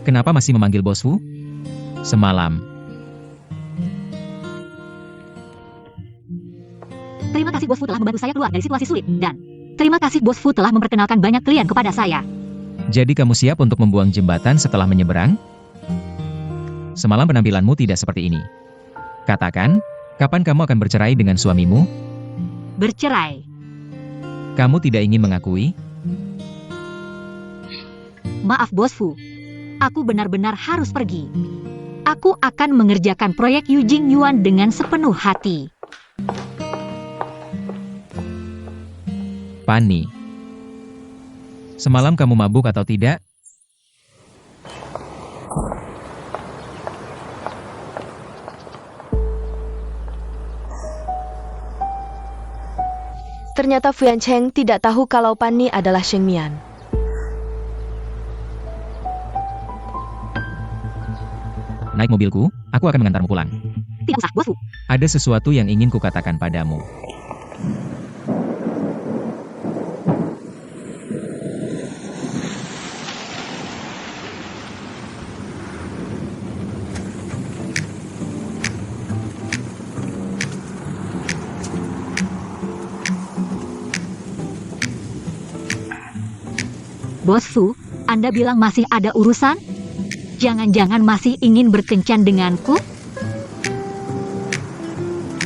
Kenapa masih memanggil bosku? Semalam. Terima kasih bosku telah membantu saya keluar dari situasi sulit, dan terima kasih bosku telah memperkenalkan banyak klien kepada saya. Jadi kamu siap untuk membuang jembatan setelah menyeberang? Semalam penampilanmu tidak seperti ini. Katakan, kapan kamu akan bercerai dengan suamimu? Bercerai. Kamu tidak ingin mengakui? Maaf bosku. Aku benar-benar harus pergi. Aku akan mengerjakan proyek Yu Jing Yuan dengan sepenuh hati. Pani. Semalam kamu mabuk atau tidak? Ternyata Fu Yancheng tidak tahu kalau Pani adalah Sheng Mian. Naik mobilku, aku akan mengantarmu pulang. Tidak usah, bosku. Ada sesuatu yang ingin kukatakan padamu. Bos Fu, Anda bilang masih ada urusan? Jangan-jangan masih ingin berkencan denganku?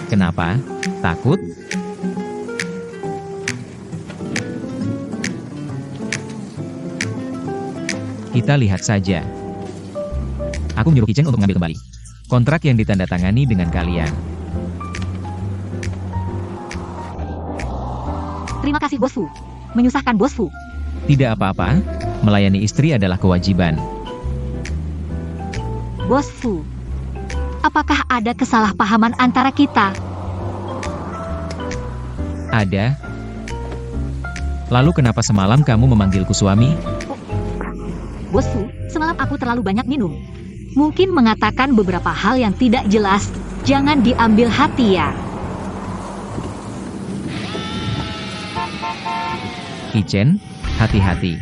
Kenapa? Takut? Kita lihat saja. Aku menyuruh Kicheng untuk mengambil kembali kontrak yang ditandatangani dengan kalian. Terima kasih Bos Fu. Menyusahkan Bos Fu. Tidak apa-apa, melayani istri adalah kewajiban. Bos Fu, apakah ada kesalahpahaman antara kita? Ada. Lalu kenapa semalam kamu memanggilku suami? Bos Fu, semalam aku terlalu banyak minum. Mungkin mengatakan beberapa hal yang tidak jelas. Jangan diambil hati ya. Ichen, hati-hati.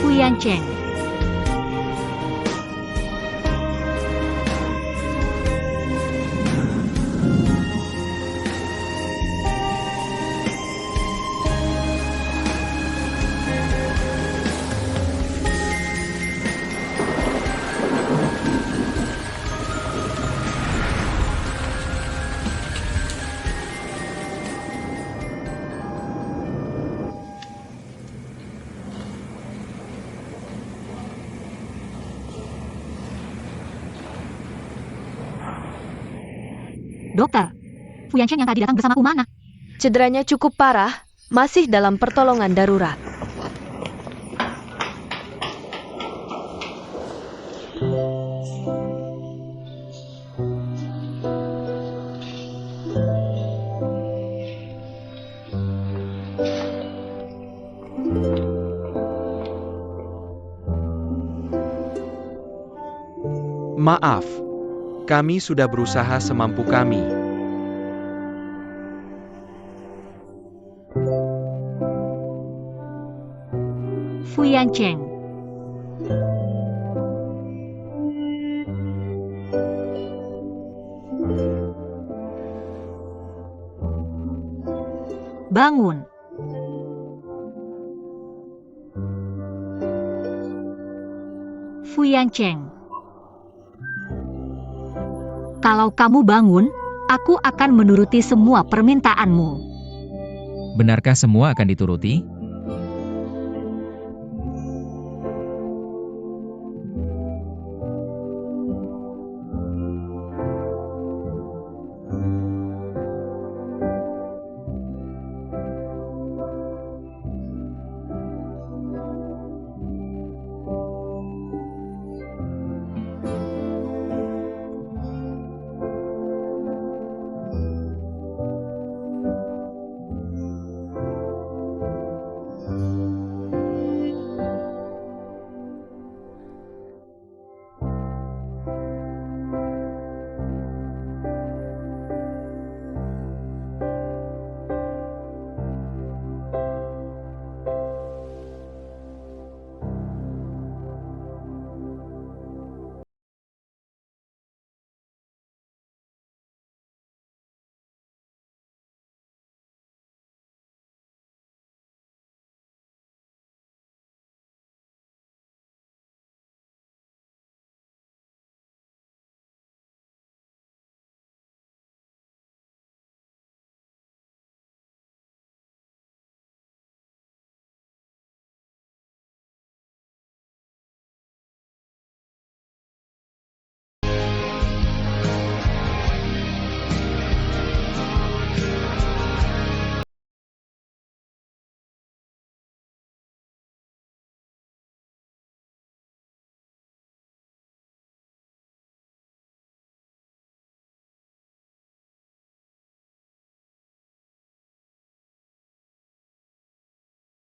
Fu Yancheng. Dokter, Fu Yancheng yang tadi datang bersamaku mana? Cederanya cukup parah, masih dalam pertolongan darurat. Maaf, kami sudah berusaha semampu kami. Fu Yancheng. Bangun. Fu Yancheng. Kalau kamu bangun, aku akan menuruti semua permintaanmu. Benarkah semua akan dituruti?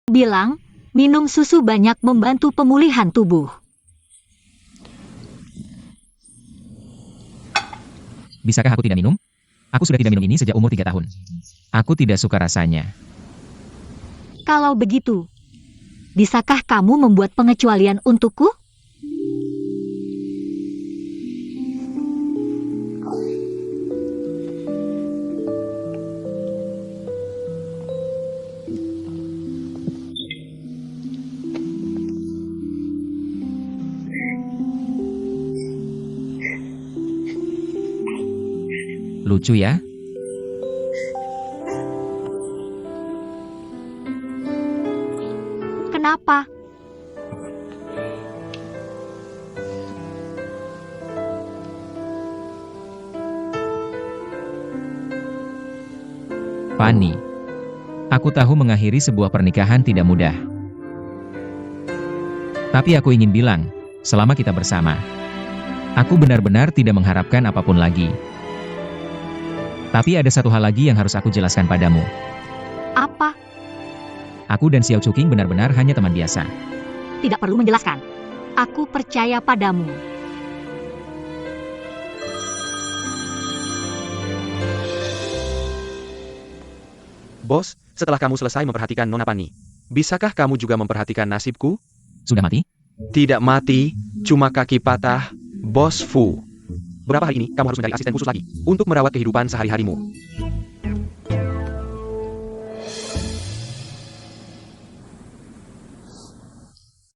Bilang, minum susu banyak membantu pemulihan tubuh. Bisakah aku tidak minum? Aku sudah tidak minum ini sejak umur 3 tahun. Aku tidak suka rasanya. Kalau begitu, bisakah kamu membuat pengecualian untukku? Lucu ya? Kenapa? Fanny, aku tahu mengakhiri sebuah pernikahan tidak mudah. Tapi aku ingin bilang, selama kita bersama, aku benar-benar tidak mengharapkan apapun lagi. Tapi ada satu hal lagi yang harus aku jelaskan padamu. Apa? Aku dan Xiao Chuking benar-benar hanya teman biasa. Tidak perlu menjelaskan. Aku percaya padamu. Bos, setelah kamu selesai memperhatikan Nona Fanny, bisakah kamu juga memperhatikan nasibku? Sudah mati? Tidak mati, cuma kaki patah, Bos Fu. Beberapa hari ini, kamu harus mencari asisten khusus lagi, untuk merawat kehidupan sehari-harimu.